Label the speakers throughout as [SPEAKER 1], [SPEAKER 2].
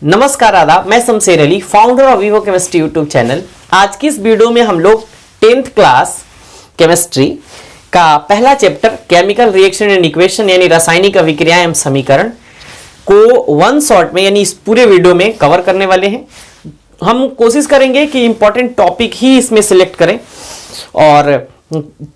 [SPEAKER 1] नमस्कार आदाब, मैं Shamsher Ali, founder of Vivo chemistry YouTube channel. आज की इस वीडियो में हम लोग 10th क्लास केमिस्ट्री का पहला chapter chemical reaction and equation यानी रासायनिक अभिक्रिया एवं समीकरण को वन शॉट में यानी इस पूरे वीडियो में कवर करने वाले हैं। हम कोशिश करेंगे कि इंपॉर्टेंट टॉपिक ही इसमें सिलेक्ट करें और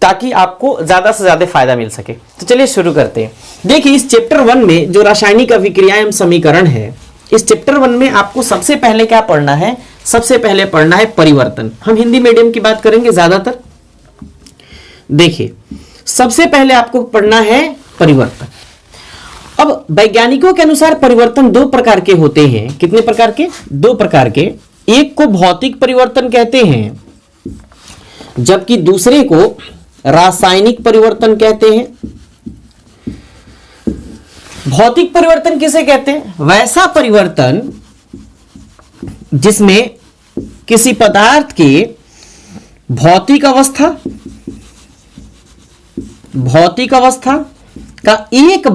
[SPEAKER 1] ताकि आपको ज्यादा से ज्यादा फायदा मिल सके। तो चलिए शुरू करते हैं। देखिए, इस चैप्टर 1 में जो रासायनिक अभिक्रिया एवं समीकरण है, इस चैप्टर 1 में आपको सबसे पहले क्या पढ़ना है? सबसे पहले पढ़ना है परिवर्तन। हम हिंदी मीडियम की बात करेंगे ज्यादातर। देखिए, सबसे पहले आपको पढ़ना है परिवर्तन। अब वैज्ञानिकों के अनुसार परिवर्तन दो प्रकार के होते हैं। कितने प्रकार के? दो प्रकार के। एक को भौतिक परिवर्तन कहते हैं, जबकि दूसरे को रासायनिक परिवर्तन कहते हैं। भौतिक परिवर्तन किसे कहते हैं? वैसा परिवर्तन जिसमें किसी पदार्थ के भौतिक अवस्था का एक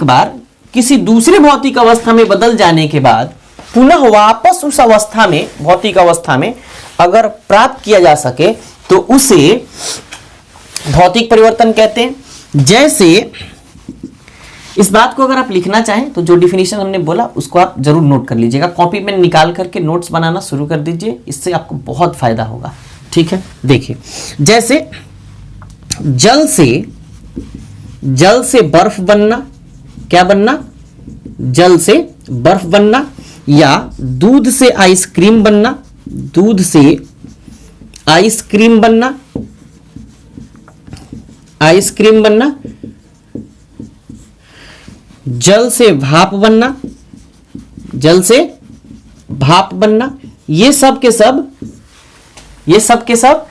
[SPEAKER 1] बार किसी दूसरे भौतिक अवस्था में बदल जाने के बाद पुनः वापस उस अवस्था में, भौतिक अवस्था में अगर प्राप्त किया जा सके तो उसे भौतिक परिवर्तन कहते हैं। जैसे इस बात को अगर आप लिखना चाहें तो जो डिफिनीशन हमने बोला उसको आप जरूर नोट कर लीजिएगा। कॉपी में निकाल करके नोट्स बनाना शुरू कर दीजिए, इससे आपको बहुत फायदा होगा। ठीक है, देखिए, जैसे जल से बर्फ बनना, क्या बनना? जल से बर्फ बनना, या दूध से आइसक्रीम बनना, दूध से आइसक्रीम बनना, आइसक्रीम बनना, जल से भाप बनना, जल से भाप बनना, ये सब के सब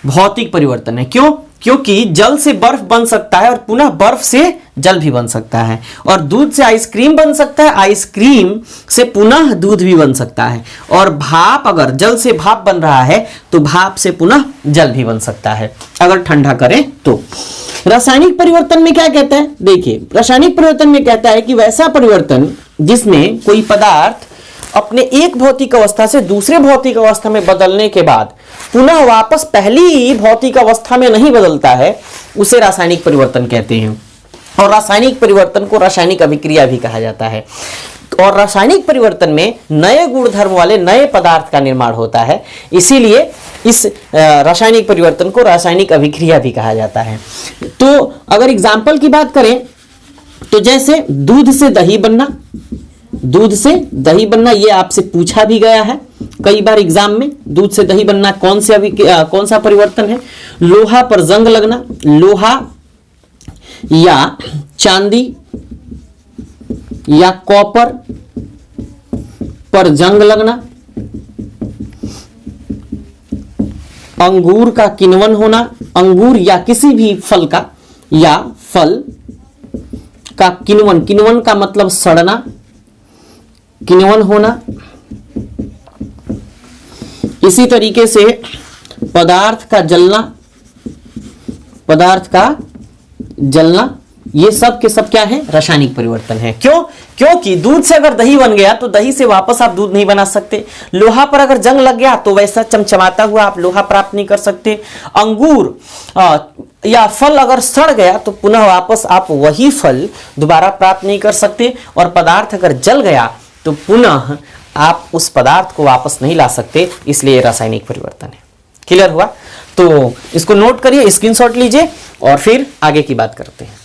[SPEAKER 1] भौतिक परिवर्तन है। क्यों? क्योंकि जल से बर्फ बन सकता है और पुनः बर्फ से जल भी बन सकता है, और दूध से आइसक्रीम बन सकता है, आइसक्रीम से पुनः दूध भी बन सकता है, और भाप, अगर जल से भाप बन रहा है तो भाप से पुनः जल भी बन सकता है अगर ठंडा करें तो। रासायनिक परिवर्तन में क्या कहता है? देखिए, रासायनिक परिवर्तन में कहता है कि वैसा परिवर्तन जिसमें कोई पदार्थ अपने एक भौतिक अवस्था से दूसरे भौतिक अवस्था में बदलने के बाद पुनः वापस पहली भौतिक अवस्था में नहीं बदलता है, उसे रासायनिक परिवर्तन कहते हैं। और रासायनिक परिवर्तन को रासायनिक अभिक्रिया भी कहा जाता है। और रासायनिक परिवर्तन में नए गुणधर्म वाले नए पदार्थ का निर्माण होता है, इसीलिए इस रासायनिक परिवर्तन को रासायनिक अभिक्रिया भी कहा जाता है। तो अगर एग्जाम्पल की बात करें तो जैसे दूध से दही बनना, दूध से दही बनना, ये आपसे पूछा भी गया है कई बार एग्जाम में। दूध से दही बनना कौन सा परिवर्तन है? लोहा पर जंग लगना, लोहा या चांदी या कॉपर पर जंग लगना, अंगूर का किण्वन होना, अंगूर या किसी भी फल का, या फल का किण्वन, किण्वन का मतलब सड़ना, किण्वन होना। इसी तरीके से पदार्थ का जलना, ये सब के सब क्या है? रासायनिक परिवर्तन है। क्यों? क्योंकि दूध से अगर दही बन गया तो दही से वापस आप दूध नहीं बना सकते। लोहा पर अगर जंग लग गया तो वैसा चमचमाता हुआ आप लोहा प्राप्त नहीं कर सकते। अंगूर या फल अगर सड़ गया तो पुनः वापस आप वही फल दोबारा प्राप्त नहीं कर सकते। और पदार्थ अगर जल गया तो पुनः आप उस पदार्थ को वापस नहीं ला सकते, इसलिए रासायनिक परिवर्तन है। क्लियर हुआ? तो इसको नोट करिए, स्क्रीनशॉट लीजिए और फिर आगे की बात करते हैं।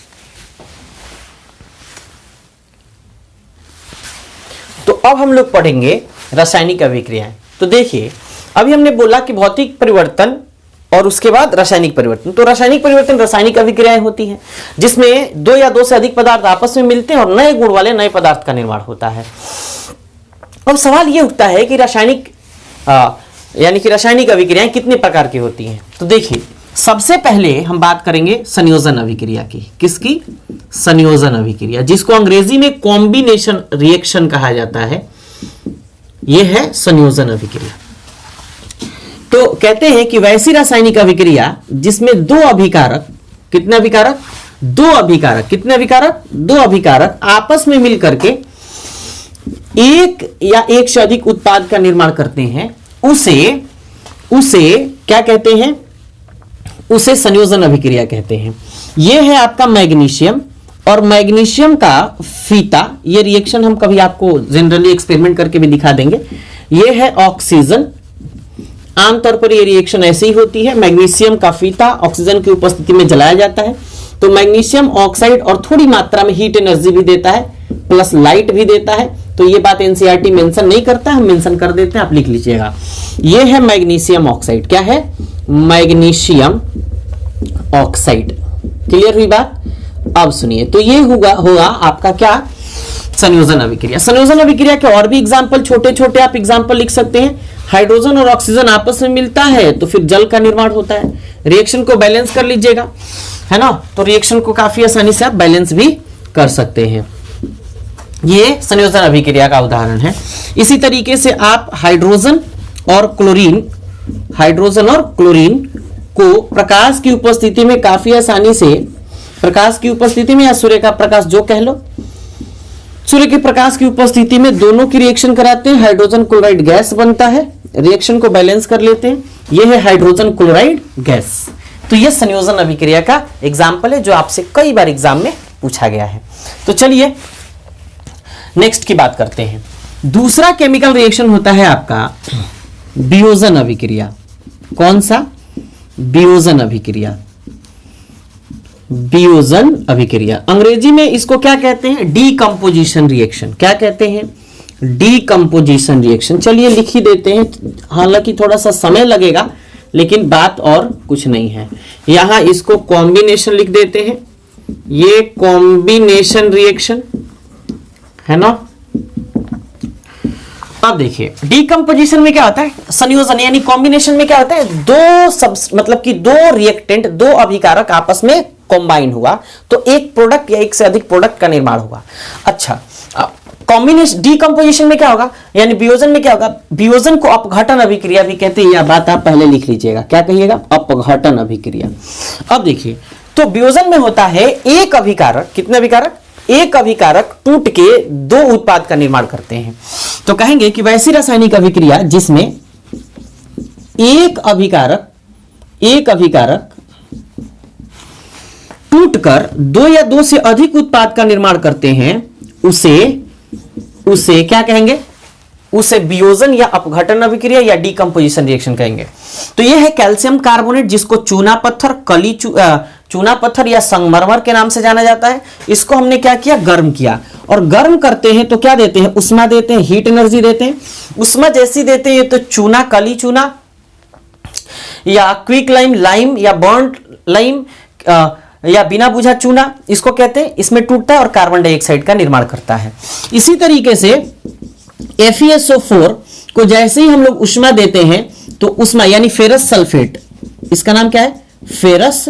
[SPEAKER 1] तो अब हम लोग पढ़ेंगे रासायनिक अभिक्रियाएं। तो देखिए, अभी हमने बोला कि भौतिक परिवर्तन और उसके बाद रासायनिक परिवर्तन। तो रासायनिक परिवर्तन रासायनिक अभिक्रियाएं होती हैं जिसमें दो या दो से अधिक पदार्थ आपस में मिलते हैं और नए गुण वाले नए पदार्थ का निर्माण होता है। अब सवाल यह उठता है कि रासायनिक अभिक्रियाएं कितने प्रकार की होती हैं। तो देखिए, सबसे पहले हम बात करेंगे संयोजन अभिक्रिया की। किसकी? संयोजन अभिक्रिया, जिसको अंग्रेजी में कॉम्बिनेशन रिएक्शन कहा जाता है। यह है संयोजन अभिक्रिया। तो कहते हैं कि वैसी रासायनिक अभिक्रिया जिसमें दो अभिकारक, कितने अभिकारक? दो अभिकारक, कितने अभिकारक? दो अभिकारक आपस में मिलकर के एक या एक से अधिक उत्पाद का निर्माण करते हैं उसे क्या कहते हैं, उसे संयोजन अभिक्रिया कहते हैं। यह है आपका मैग्नीशियम, और मैग्नीशियम का फीता, ये रिएक्शन हम कभी आपको जनरली एक्सपेरिमेंट करके भी दिखा देंगे। यह है ऑक्सीजन, आमतौर पर ये रिएक्शन ऐसे ही होती है, मैग्नीशियम का फीता ऑक्सीजन की उपस्थिति में जलाया जाता है, तो मैग्नीशियम ऑक्साइड और थोड़ी मात्रा में हीट एनर्जी भी देता है प्लस लाइट भी देता है। तो ये बात एनसीईआरटी मेंशन नहीं करता, हम मेंशन कर देते हैं, आप लिख लीजिएगा। ये है मैग्नीशियम ऑक्साइड, क्या है, मैग्नीशियम ऑक्साइड। क्लियर हुई बात? अब सुनिए, तो ये होगा आपका क्या, संयोजन अभिक्रिया। संयोजन अभिक्रिया के और भी एग्जाम्पल, छोटे छोटे आप एग्जाम्पल लिख सकते हैं। हाइड्रोजन और ऑक्सीजन आपस में मिलता है तो फिर जल का निर्माण होता है। रिएक्शन को बैलेंस कर लीजिएगा, है ना, तो रिएक्शन को काफी आसानी से आप बैलेंस भी कर सकते हैं। ये संयोजन अभिक्रिया का उदाहरण है। इसी तरीके से आप हाइड्रोजन और क्लोरीन को प्रकाश की उपस्थिति में काफी आसानी से, प्रकाश की उपस्थिति में या सूर्य का प्रकाश जो कह लो, सूर्य के प्रकाश की उपस्थिति में दोनों की रिएक्शन कराते हैं, हाइड्रोजन क्लोराइड गैस बनता है, रिएक्शन को बैलेंस कर लेते हैं। यह है हाइड्रोजन क्लोराइड गैस। तो यह संयोजन अभिक्रिया का एग्जाम्पल है जो आपसे कई बार एग्जाम में पूछा गया है। तो चलिए नेक्स्ट की बात करते हैं। दूसरा केमिकल रिएक्शन होता है आपका वियोजन अभिक्रिया। कौन सा? वियोजन अभिक्रिया। वियोजन अभिक्रिया, अंग्रेजी में इसको क्या कहते हैं, डीकंपोजिशन रिएक्शन। क्या कहते हैं? Decomposition reaction. चलिए लिख ही देते हैं, हालांकि थोड़ा सा समय लगेगा लेकिन बात और कुछ नहीं है। यहां इसको कॉम्बिनेशन लिख देते हैं, ये कॉम्बिनेशन रिएक्शन है ना। अब देखिए डीकंपोजिशन में क्या होता है, संयोजन यानी कॉम्बिनेशन में क्या होता है, दो सब मतलब कि दो रिएक्टेंट, दो अभिकारक आपस में कॉम्बाइन हुआ तो एक प्रोडक्ट या एक से अधिक प्रोडक्ट का निर्माण होगा। अच्छा, कॉम्बिनेशन डीकंपोजिशन में क्या होगा, यानी वियोजन में क्या होगा, वियोजन को अपघटन अभिक्रिया भी कहते हैं। यह बात आप पहले लिख लीजिएगा, क्या कहिएगा, अपघटन अभिक्रिया। अब देखिए, तो वियोजन में होता है एक अभिकारक, कितने अभिकारक, एक अभिकारक टूट के दो उत्पाद का निर्माण करते हैं। तो कहेंगे कि वैसी रासायनिक अभिक्रिया जिसमें एक अभिकारक टूटकर दो या दो से अधिक उत्पाद का निर्माण करते हैं, उसे क्या कहेंगे, उसे वियोजन या अपघटन अभिक्रिया या डीकंपोजिशन रिएक्शन कहेंगे। तो यह है कैल्शियम कार्बोनेट, जिसको चूना पत्थर, चूना पत्थर या संगमरमर के नाम से जाना जाता है। इसको हमने क्या किया, गर्म किया, और गर्म करते हैं तो क्या देते हैं, उष्मा देते हैं, हीट एनर्जी देते हैं। उष्मा जैसी देते हैं तो चूना, कली चूना या क्विक लाइम या बर्न्ड लाइम या बिना बुझा चूना, इसको कहते हैं, इसमें टूटता है और कार्बन डाइऑक्साइड का निर्माण करता है। इसी तरीके से FeSO4 को जैसे ही हम लोग उष्मा देते हैं तो उष्मा यानी फेरस सल्फेट, इसका नाम क्या है, फेरस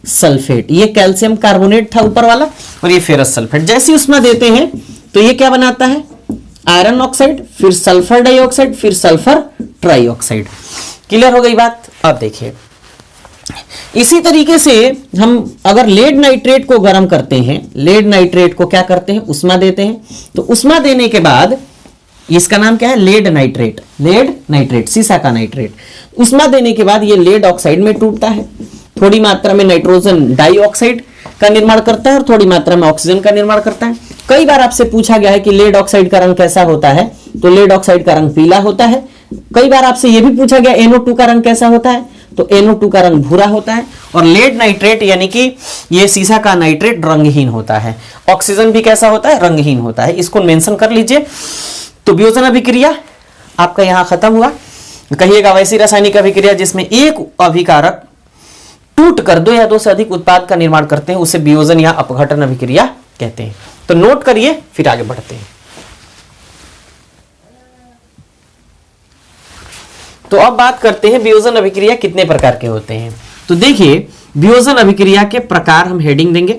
[SPEAKER 1] सल्फेट। ये कैल्शियम कार्बोनेट था ऊपर वाला और ये फेरस सल्फेट। जैसे ही उष्मा देते हैं तो ये क्या बनाता है, आयरन ऑक्साइड, फिर सल्फर डाइऑक्साइड, फिर सल्फर ट्राइऑक्साइड। क्लियर हो गई बात? अब देखिए इसी तरीके से हम अगर लेड नाइट्रेट को गर्म करते हैं, लेड नाइट्रेट को क्या करते हैं, उष्मा देते हैं, तो उष्मा देने के बाद इसका नाम क्या है, लेड नाइट्रेट, लेड नाइट्रेट, सीसा का नाइट्रेट। उष्मा देने के बाद ये लेड ऑक्साइड में टूटता है, थोड़ी मात्रा में नाइट्रोजन डाइऑक्साइड का निर्माण करता है और थोड़ी मात्रा में ऑक्सीजन का निर्माण करता है। कई बार आपसे पूछा गया है कि लेड ऑक्साइड का रंग कैसा होता है, तो लेड ऑक्साइड का रंग पीला होता है। कई बार आपसे यह भी पूछा गया NO2 का रंग कैसा होता है, तो NO2 का रंग भूरा होता है। और लेड नाइट्रेट यानी कि ये सीसा का नाइट्रेट रंगहीन होता है। ऑक्सीजन भी कैसा होता है, रंगहीन होता है। इसको मेंशन कर लीजिए। तो वियोजन अभिक्रिया आपका यहां खत्म हुआ। कहिएगा वैसी रासायनिक अभिक्रिया जिसमें एक अभिकारक टूटकर दो या दो से अधिक उत्पाद का निर्माण करते हैं, उसे वियोजन या अपघटन अभिक्रिया कहते हैं। तो नोट करिए, फिर आगे बढ़ते हैं। तो अब बात करते हैं वियोजन अभिक्रिया कितने प्रकार के होते हैं। तो देखिए वियोजन अभिक्रिया के प्रकार हम हेडिंग देंगे,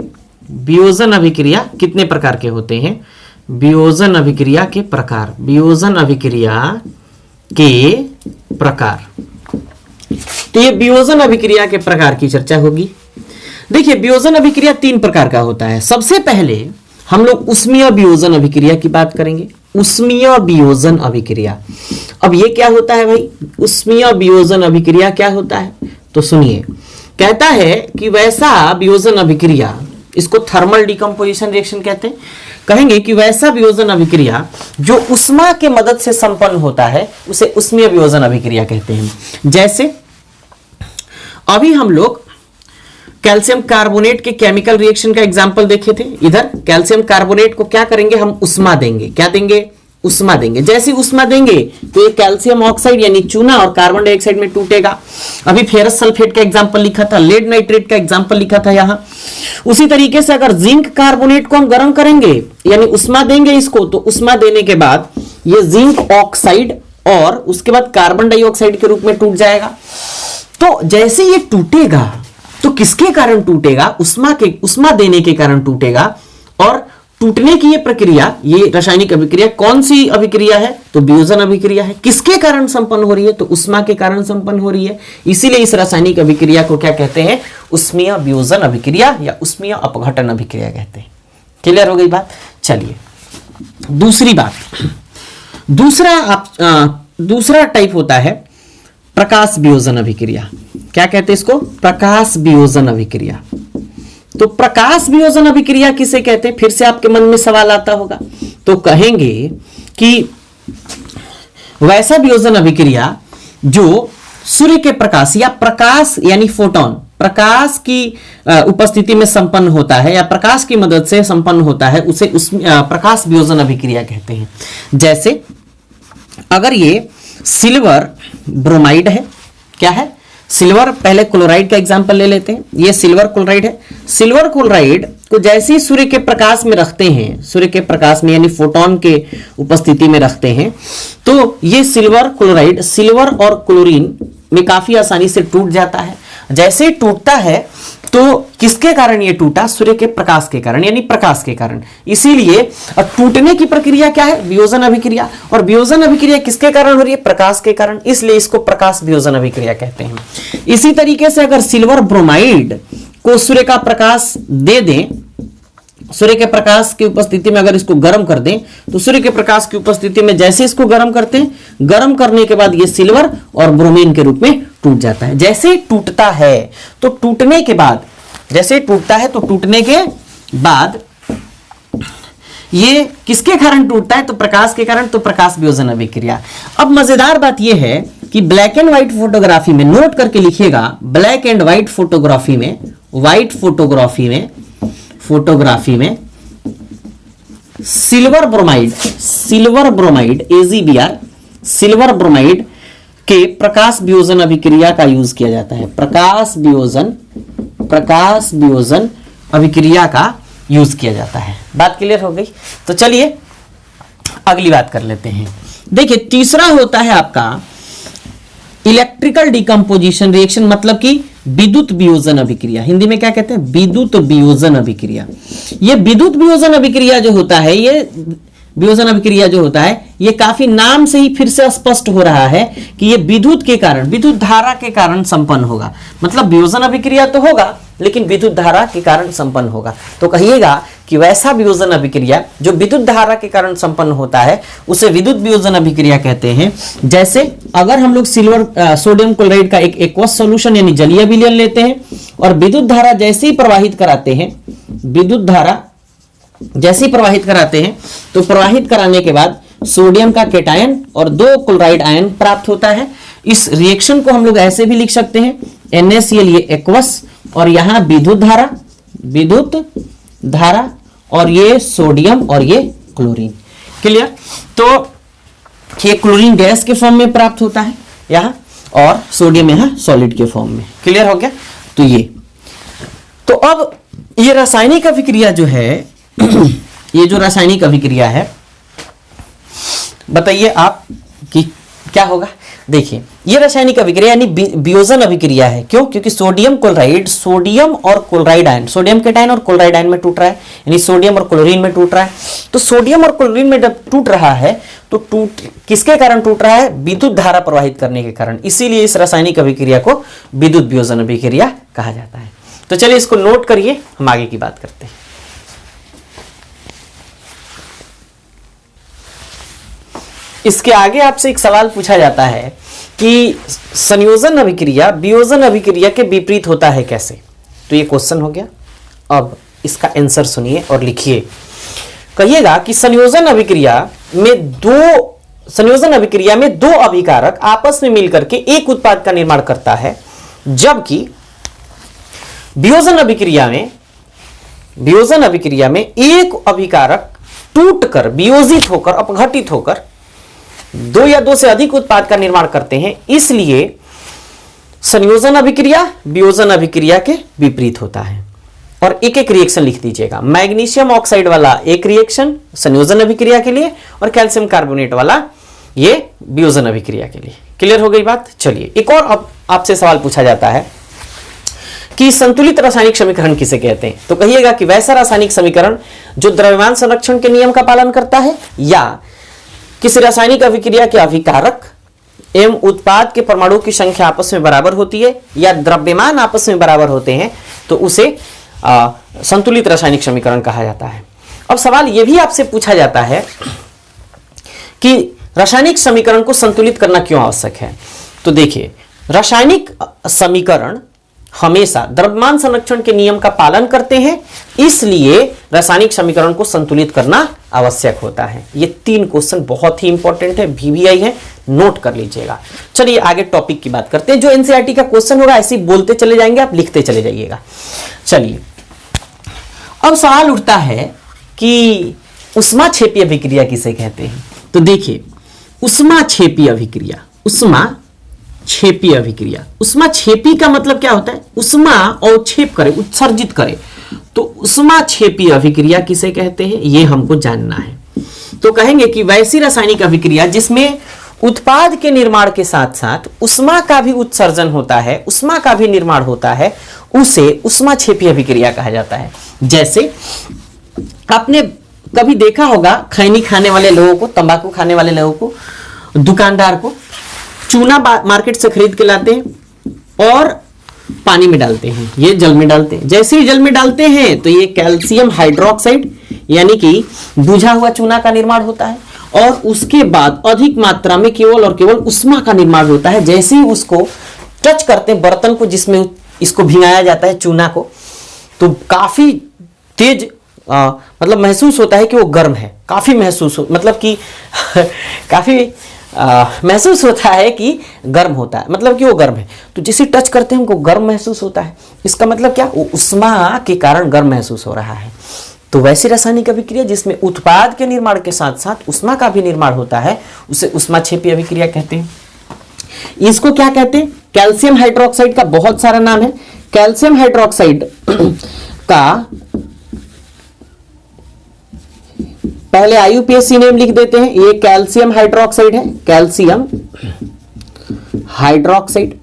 [SPEAKER 1] वियोजन अभिक्रिया कितने प्रकार के होते हैं, वियोजन अभिक्रिया के प्रकार, वियोजन अभिक्रिया के प्रकार। तो ये वियोजन अभिक्रिया के प्रकार की चर्चा होगी। देखिए वियोजन अभिक्रिया तीन प्रकार का होता है। सबसे पहले हम लोग उष्मीय वियोजन अभिक्रिया की बात करेंगे। उष्मीय वियोजन अभिक्रिया। अब ये क्या होता है भाई, उष्मीय वियोजन अभिक्रिया क्या होता है? तो सुनिए, कहता है कि वैसा वियोजन अभिक्रिया, इसको थर्मल डिकम्पोजिशन रिएक्शन कहते हैं। कहेंगे कि वैसा वियोजन अभिक्रिया जो उष्मा के मदद से संपन्न होता है उसे उष्मीय वियोजन अभिक्रिया कहते हैं। जैसे अभी हम लोग कैल्शियम कार्बोनेट के केमिकल रिएक्शन का एग्जांपल देखे थे। इधर कैल्शियम कार्बोनेट को क्या करेंगे, हम उष्मा देंगे। क्या देंगे? उष्मा देंगे। जैसे उष्मा देंगे तो ये कैल्शियम ऑक्साइड यानी चूना और कार्बन डाइऑक्साइड में टूटेगा। अभी फेरस सल्फेट का एग्जांपल लिखा था, लेड नाइट्रेट का एग्जांपल लिखा था यहां। उसी तरीके से अगर जिंक कार्बोनेट को हम गर्म करेंगे यानी उष्मा देंगे इसको, तो उष्मा देने के बाद ये जिंक ऑक्साइड और उसके बाद कार्बन डाइऑक्साइड के रूप में टूट जाएगा। तो जैसे ये टूटेगा तो किसके कारण टूटेगा? उष्मा देने के कारण टूटेगा। और टूटने की ये प्रक्रिया, ये रासायनिक अभिक्रिया कौन सी अभिक्रिया है? तो वियोजन अभिक्रिया है। किसके कारण संपन्न हो रही है? तो उष्मा के कारण संपन्न हो रही है। इसीलिए इस रासायनिक अभिक्रिया को क्या कहते हैं? उष्मीय वियोजन अभिक्रिया या उष्मीय अपघटन अभिक्रिया कहते हैं। क्लियर हो गई बात? चलिए दूसरी बात, दूसरा टाइप होता है प्रकाश वियोजन अभिक्रिया। क्या कहते हैं इसको? प्रकाश वियोजन अभिक्रिया। तो प्रकाश वियोजन अभिक्रिया किसे कहते हैं? फिर से आपके मन में सवाल आता होगा। तो कहेंगे कि वैसा वियोजन अभिक्रिया जो सूर्य के प्रकाश या प्रकाश यानी फोटोन, प्रकाश की उपस्थिति में संपन्न होता है या प्रकाश की मदद से संपन्न होता है, उसे प्रकाश वियोजन अभिक्रिया कहते हैं। जैसे अगर ये सिल्वर ब्रोमाइड है, क्या है? सिल्वर, पहले क्लोराइड का एग्जांपल ले लेते हैं। ये सिल्वर क्लोराइड है। सिल्वर क्लोराइड को जैसे ही सूर्य के प्रकाश में रखते हैं, सूर्य के प्रकाश में यानी फोटोन के उपस्थिति में रखते हैं, तो ये सिल्वर क्लोराइड सिल्वर और क्लोरीन में काफी आसानी से टूट जाता है। जैसे ही टूटता है तो किसके कारण ये टूटा? सूर्य के प्रकाश के कारण यानी प्रकाश के कारण। इसीलिए टूटने की प्रक्रिया क्या है? वियोजन अभिक्रिया। और वियोजन अभिक्रिया किसके कारण हो रही है? प्रकाश के कारण। इसलिए इसको प्रकाश वियोजन अभिक्रिया कहते हैं। इसी तरीके से अगर सिल्वर ब्रोमाइड को सूर्य का प्रकाश दे दें, सूर्य के प्रकाश की उपस्थिति में अगर इसको गर्म कर दें, तो सूर्य के प्रकाश की उपस्थिति में जैसे इसको गर्म करते हैं, गर्म करने के बाद ये सिल्वर और ब्रोमीन के रूप में टूट जाता है। जैसे ही टूटता है तो टूटने के बाद, जैसे टूटता है तो टूटने के बाद ये किसके कारण टूटता है? तो प्रकाश के कारण। तो प्रकाश वियोजन अभिक्रिया। अब मजेदार बात यह है कि ब्लैक एंड व्हाइट फोटोग्राफी में, नोट करके लिखिएगा, ब्लैक एंड व्हाइट फोटोग्राफी में, व्हाइट फोटोग्राफी में silver bromide AgBr silver bromide के प्रकाश वियोजन अभिक्रिया का यूज किया जाता है। प्रकाश वियोजन अभिक्रिया का यूज किया जाता है। बात क्लियर हो गई? तो चलिए अगली बात कर लेते हैं। देखिए तीसरा होता है आपका इलेक्ट्रिकल डिकम्पोजिशन रिएक्शन, मतलब कि विद्युत वियोजन अभिक्रिया। हिंदी में क्या कहते हैं? विद्युत वियोजन अभिक्रिया। ये विद्युत वियोजन अभिक्रिया जो होता है, ये काफी नाम से ही फिर से स्पष्ट हो रहा है कि ये विद्युत के कारण, विद्युत धारा के कारण संपन्न होगा। मतलब वियोजन अभिक्रिया तो होगा लेकिन विद्युत धारा के कारण संपन्न होगा। तो कहिएगा कि वैसा वियोजन अभिक्रिया जो विद्युत धारा के कारण संपन्न होता है उसे विद्युत वियोजन अभिक्रिया कहते हैं। जैसे अगर हम लोग सोडियम क्लोराइड का एक एक्वस सॉल्यूशन यानी जलीय विलयन लेते हैं और विद्युत धारा जैसे ही प्रवाहित कराते हैं, तो प्रवाहित कराने के बाद सोडियम का केटायन और 2 क्लोराइड आयन प्राप्त होता है। इस रिएक्शन को हम लोग ऐसे भी लिख सकते हैं, NaCl ये एक्वस और यहां विद्युत धारा और ये सोडियम और ये क्लोरीन। क्लियर? तो ये क्लोरीन गैस के फॉर्म में प्राप्त होता है यहां, और सोडियम यहां सॉलिड के फॉर्म में। क्लियर हो गया? तो अब ये रासायनिक अभिक्रिया जो है ये जो रासायनिक अभिक्रिया है, बताइए आप कि क्या होगा? देखिए ये रासायनिक अभिक्रिया यानी वियोजन अभिक्रिया है। क्यों? क्योंकि सोडियम और क्लोराइड आयन, सोडियम केटायन और क्लोराइड आयन में टूट रहा है, यानी सोडियम और क्लोरीन में टूट रहा है। तो सोडियम और क्लोरीन में जब टूट रहा है तो किसके कारण टूट रहा है? विद्युत धारा प्रवाहित करने के कारण। इसीलिए इस रासायनिक अभिक्रिया को विद्युत वियोजन अभिक्रिया कहा जाता है। तो चलिए इसको नोट करिए, हम आगे की बात करते हैं। इसके आगे आपसे एक सवाल पूछा जाता है कि संयोजन अभिक्रिया वियोजन अभिक्रिया के विपरीत होता है कैसे। तो ये क्वेश्चन हो गया। अब इसका आंसर सुनिए और लिखिए। कहिएगा कि संयोजन अभिक्रिया में दो अभिकारक आपस में मिलकर के एक उत्पाद का निर्माण करता है, जबकि वियोजन अभिक्रिया में एक अभिकारक टूटकर वियोजित होकर अपघटित होकर दो या दो से अधिक उत्पाद का निर्माण करते हैं। इसलिए संयोजन अभिक्रिया वियोजन अभिक्रिया के विपरीत होता है। और एक एक रिएक्शन लिख दीजिएगा। मैग्नीशियम ऑक्साइड वाला एक रिएक्शन संयोजन अभिक्रिया के लिए और कैल्शियम कार्बोनेट वाला ये वियोजन अभिक्रिया के लिए। क्लियर हो गई बात। चलिए एक और अब आपसे सवाल पूछा जाता है कि संतुलित रासायनिक समीकरण किसे कहते हैं। तो कहिएगा कि वैसा रासायनिक समीकरण जो द्रव्यमान संरक्षण के नियम का पालन करता है, या किसी रासायनिक अभिक्रिया के अभिकारक एवं उत्पाद के परमाणु की संख्या आपस में बराबर होती है, या द्रव्यमान आपस में बराबर होते हैं, तो उसे संतुलित रासायनिक समीकरण कहा जाता है। अब सवाल यह भी आपसे पूछा जाता है कि रासायनिक समीकरण को संतुलित करना क्यों आवश्यक है। तो देखिए, रासायनिक समीकरण हमेशा द्रव्यमान संरक्षण के नियम का पालन करते हैं, इसलिए रासायनिक समीकरण को संतुलित करना आवश्यक होता है। ये 3 क्वेश्चन बहुत ही इंपॉर्टेंट है, VVI है, नोट कर लीजिएगा। चलिए आगे टॉपिक की बात करते हैं। जो एनसीईआरटी का क्वेश्चन होगा ऐसे ही बोलते चले जाएंगे, आप लिखते चले जाइएगा। चलिए अब सवाल उठता है कि ऊष्माक्षेपी अभिक्रिया किसे कहते हैं। तो देखिए, ऊष्माक्षेपी अभिक्रिया, ऊष्माक्षेपी अभिक्रिया, ऊष्माक्षेपी का मतलब क्या होता है, ऊष्मा अवक्षेप करे, उत्सर्जित करे। तो ऊष्माक्षेपी अभिक्रिया किसे कहते हैं ये हमको जानना है। तो कहेंगे कि वैसी रासायनिक अभिक्रिया जिसमें उत्पाद के निर्माण के साथ साथ ऊष्मा का भी उत्सर्जन होता है, ऊष्मा का भी निर्माण होता है, उसे ऊष्माक्षेपी अभिक्रिया कहा जाता है। जैसे आपने कभी देखा होगा खैनी खाने वाले लोगों को, तंबाकू खाने वाले लोगों को, दुकानदार को चूना मार्केट से खरीद के लाते हैं और पानी में डालते हैं, ये जल में डालते हैं। जैसे ही जल में डालते हैं तो ये कैल्शियम हाइड्रोक्साइड यानी कि बुझा हुआ चूना का निर्माण होता है, और उसके बाद अधिक मात्रा में केवल और केवल ऊष्मा का निर्माण होता है। जैसे ही उसको टच करते हैं बर्तन को जिसमें इसको भिंगाया जाता है चूना को, तो काफी तेज मतलब महसूस होता है कि वो गर्म है, काफी महसूस हो मतलब कि काफी महसूस होता है कि गर्म होता है, मतलब कि वो गर्म है। तो जैसे टच करते हैं हमको गर्म महसूस होता है। इसका मतलब क्या, वो ऊष्मा के कारण गर्म महसूस हो रहा है। तो वैसी रासायनिक अभिक्रिया जिसमें उत्पाद के निर्माण के साथ साथ ऊष्मा का भी निर्माण होता है उसे ऊष्माक्षेपी अभिक्रिया कहते हैं। इसको क्या कहते हैं, कैल्शियम हाइड्रोक्साइड का बहुत सारा नाम है। कैल्शियम हाइड्रोक्साइड का पहले IUPAC नेम लिख देते हैं। ये कैल्शियम हाइड्रोक्साइड है, कैल्शियम हाइड्रोक्साइड।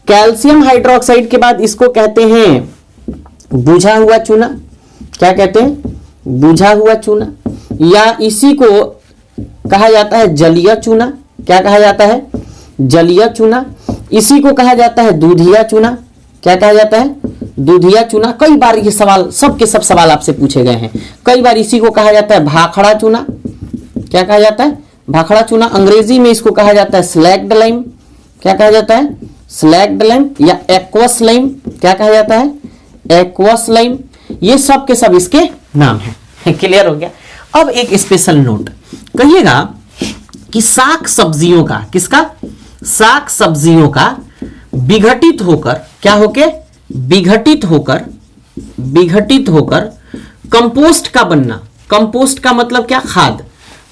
[SPEAKER 1] कैल्शियम हाइड्रोक्साइड के बाद इसको कहते हैं बुझा हुआ चूना। क्या कहते हैं, बुझा हुआ चूना, या इसी को कहा जाता है जलीय चूना। क्या कहा जाता है, जलीय चूना। इसी को कहा जाता है दूधिया चूना। क्या कहा जाता है, दूधिया चूना। कई बार ये सवाल, सब के सब सवाल आपसे पूछे गए हैं। कई बार इसी को कहा जाता है भाखड़ा चूना। क्या कहा जाता है, भाखड़ा चूना। अंग्रेजी में इसको कहा जाता है स्लैग्ड लाइम। क्या कहा जाता है, स्लैग्ड लाइम, या एक्वस लाइम। क्या कहा जाता है, एक्वस लाइम। ये सब के सब इसके नाम है। क्लियर हो गया। अब एक स्पेशल नोट, कहिएगा कि शाक सब्जियों का, किसका, शाक सब्जियों का विघटित होकर, क्या होके, विघटित होकर कंपोस्ट का बनना। कंपोस्ट का मतलब क्या, खाद।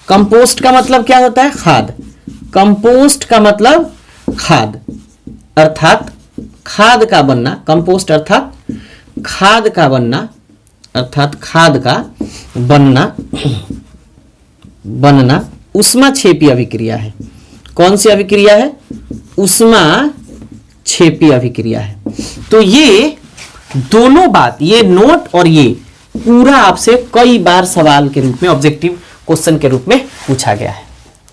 [SPEAKER 1] कंपोस्ट का मतलब क्या होता है, खाद। कंपोस्ट का मतलब खाद, अर्थात खाद का बनना। कंपोस्ट अर्थात खाद का बनना, अर्थात खाद का बनना ऊष्माक्षेपी अभिक्रिया है। कौन सी अभिक्रिया है, ऊष्माक्षेपी अभिक्रिया है। तो ये दोनों बात, ये नोट और ये पूरा आपसे कई बार सवाल के रूप में, ऑब्जेक्टिव क्वेश्चन के रूप में पूछा गया है।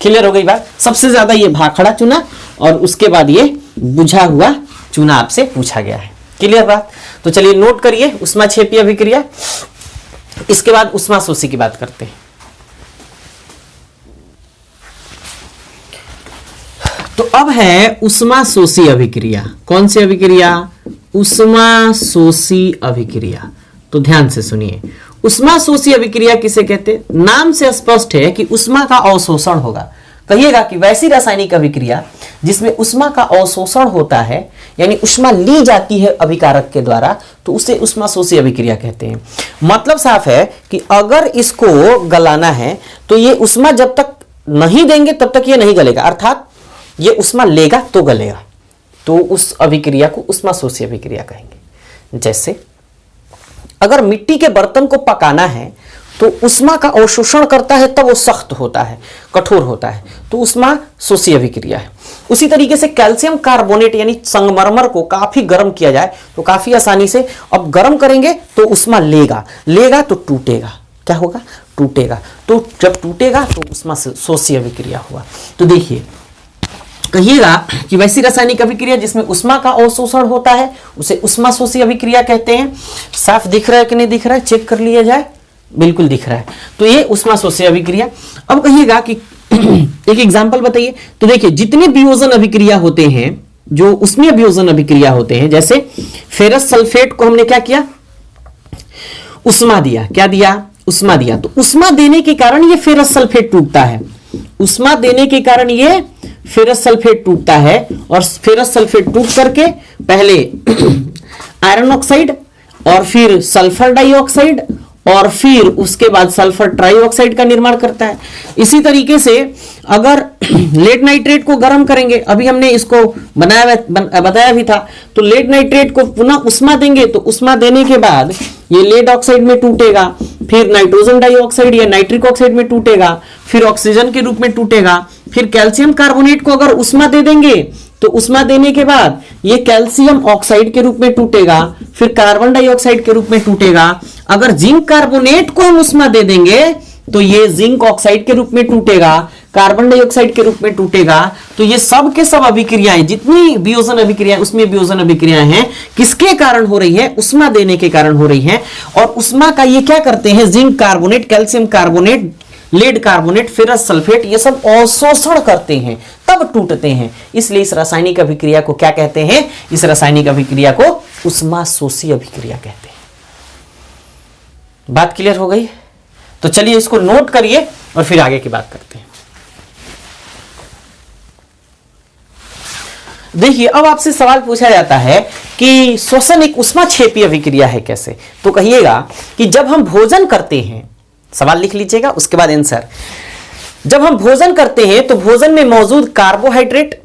[SPEAKER 1] क्लियर हो गई बात। सबसे ज्यादा ये भाखड़ा चूना और उसके बाद ये बुझा हुआ चूना आपसे पूछा गया है। क्लियर बात। तो चलिए नोट करिए ऊष्माक्षेपी अभिक्रिया। इसके बाद ऊष्माशोषी की बात करते हैं। तो अब है उष्माशोषी अभिक्रिया। कौन सी अभिक्रिया? उष्माशोषी अभिक्रिया। तो ध्यान से सुनिए, उष्माशोषी अभिक्रिया किसे कहते हैं? नाम से स्पष्ट है कि उष्मा का अवशोषण होगा। कहिएगा कि वैसी रासायनिक अभिक्रिया जिसमें उष्मा का अवशोषण होता है, यानी उष्मा ली जाती है अभिकारक के द्वारा, तो उसे उष्माशोषी अभिक्रिया कहते हैं। मतलब साफ है कि अगर इसको गलाना है तो ये उष्मा जब तक नहीं देंगे तब तक ये नहीं गलेगा, अर्थात ये उष्मा लेगा तो गलेगा। तो उस अभिक्रिया को उष्माशोषी अभिक्रिया कहेंगे। जैसे अगर मिट्टी के बर्तन को पकाना है तो उष्मा का अवशोषण करता है, तब वो सख्त होता है, कठोर होता है, तो उष्माशोषी अभिक्रिया है। उसी तरीके से कैल्शियम कार्बोनेट यानी संगमरमर को काफी गर्म किया जाए तो काफी आसानी से, अब गर्म करेंगे तो उष्मा लेगा तो टूटेगा। क्या होगा? टूटेगा। तो जब टूटेगा तो उष्माशोषी अभिक्रिया हुआ। तो देखिए, कहिएगा कि वैसी रासायनिक अभिक्रिया जिसमें उष्मा का अवशोषण होता है उसे उष्माशोषी अभिक्रिया कहते हैं। साफ दिख रहा है कि नहीं दिख रहा है? चेक कर लिया जाए। बिल्कुल दिख रहा है। तो ये उष्माशोषी अभिक्रिया। अब कहिएगा कि एक एग्जांपल बताइए। तो देखिए, जितने वियोजन अभिक्रिया होते हैं, जो उष्मीय वियोजन अभिक्रिया होते हैं, जैसे फेरस सल्फेट को हमने क्या किया? उष्मा दिया। क्या दिया? उष्मा दिया। तो उष्मा देने के कारण ये फेरस सल्फेट टूटता है। उष्मा देने के कारण ये फेरस सल्फेट टूटता है, और फेरस सल्फेट टूट करके पहले आयरन ऑक्साइड और फिर सल्फर डाइऑक्साइड और फिर उसके बाद सल्फर ट्राइऑक्साइड का निर्माण करता है। इसी तरीके से अगर लेड नाइट्रेट को गर्म करेंगे, अभी हमने इसको बताया भी था, तो लेड नाइट्रेट को पुनः उष्मा देंगे तो उष्मा देने के बाद ये लेड ऑक्साइड में टूटेगा, फिर नाइट्रोजन डाइऑक्साइड या नाइट्रिक ऑक्साइड में टूटेगा, फिर ऑक्सीजन के रूप में टूटेगा। फिर कैल्शियम कार्बोनेट को अगर उष्मा दे देंगे तो उष्मा देने के बाद ये कैल्शियम ऑक्साइड के रूप में टूटेगा, फिर कार्बन डाइऑक्साइड के रूप में टूटेगा। अगर जिंक कार्बोनेट को हम उष्मा दे देंगे तो ये जिंक ऑक्साइड के रूप में टूटेगा, कार्बन डाइऑक्साइड के रूप में टूटेगा। तो ये सब के सब अभिक्रियाएं, जितनी वियोजन अभिक्रियाएं, उसमें वियोजन अभिक्रियाएं हैं, किसके कारण हो रही है? उष्मा देने के कारण हो रही है। और उष्मा का ये क्या करते हैं? Zinc carbonate, calcium carbonate, lead carbonate, ferrous sulphate, ये सब अवशोषण करते हैं, तब टूटते हैं। इसलिए इस रासायनिक अभिक्रिया को क्या कहते हैं? इस रासायनिक अभिक्रिया को उष्माशोषी अभिक्रिया कहते हैं। बात क्लियर हो गई? तो चलिए इसको नोट करिए और फिर आगे की बात करते हैं। देखिए, अब आपसे सवाल पूछा जाता है कि श्वसन एक उष्माक्षेपी अभिक्रिया है कैसे? तो कहिएगा कि जब हम भोजन करते हैं, सवाल लिख लीजिएगा उसके बाद आंसर। जब हम भोजन करते हैं तो भोजन में मौजूद कार्बोहाइड्रेट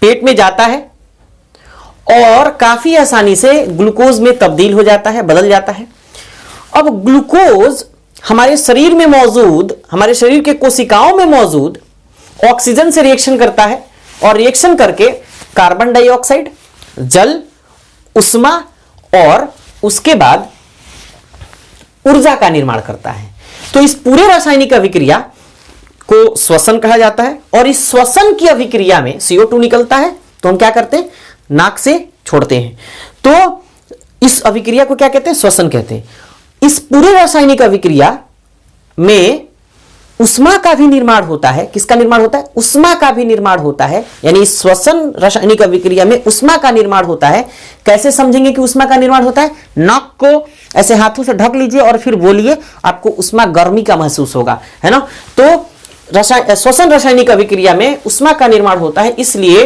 [SPEAKER 1] पेट में जाता है और काफी आसानी से ग्लूकोज में तब्दील हो जाता है, बदल जाता है। अब ग्लूकोज हमारे शरीर में मौजूद, हमारे शरीर के कोशिकाओं में मौजूद ऑक्सीजन से रिएक्शन करता है और रिएक्शन करके कार्बन डाइऑक्साइड, जल, उष्मा और उसके बाद ऊर्जा का निर्माण करता है। तो इस पूरे रासायनिक अभिक्रिया को श्वसन कहा जाता है। और इस श्वसन की अभिक्रिया में CO2 निकलता है तो हम क्या करते हैं? नाक से छोड़ते हैं। तो इस अभिक्रिया को क्या कहते हैं? श्वसन कहते हैं। इस पूरे रासायनिक अभिक्रिया में उष्मा का भी निर्माण होता है। किसका निर्माण होता है? उष्मा का भी निर्माण होता है। यानी श्वसन रासायनिक अभिक्रिया में उष्मा का निर्माण होता है। कैसे समझेंगे कि उष्मा का निर्माण होता है? नाक को ऐसे हाथों से ढक लीजिए और फिर बोलिए, आपको उष्मा गर्मी का महसूस होगा, है ना? तो श्वसन रासायनिक अभिक्रिया में उष्मा का निर्माण होता है, इसलिए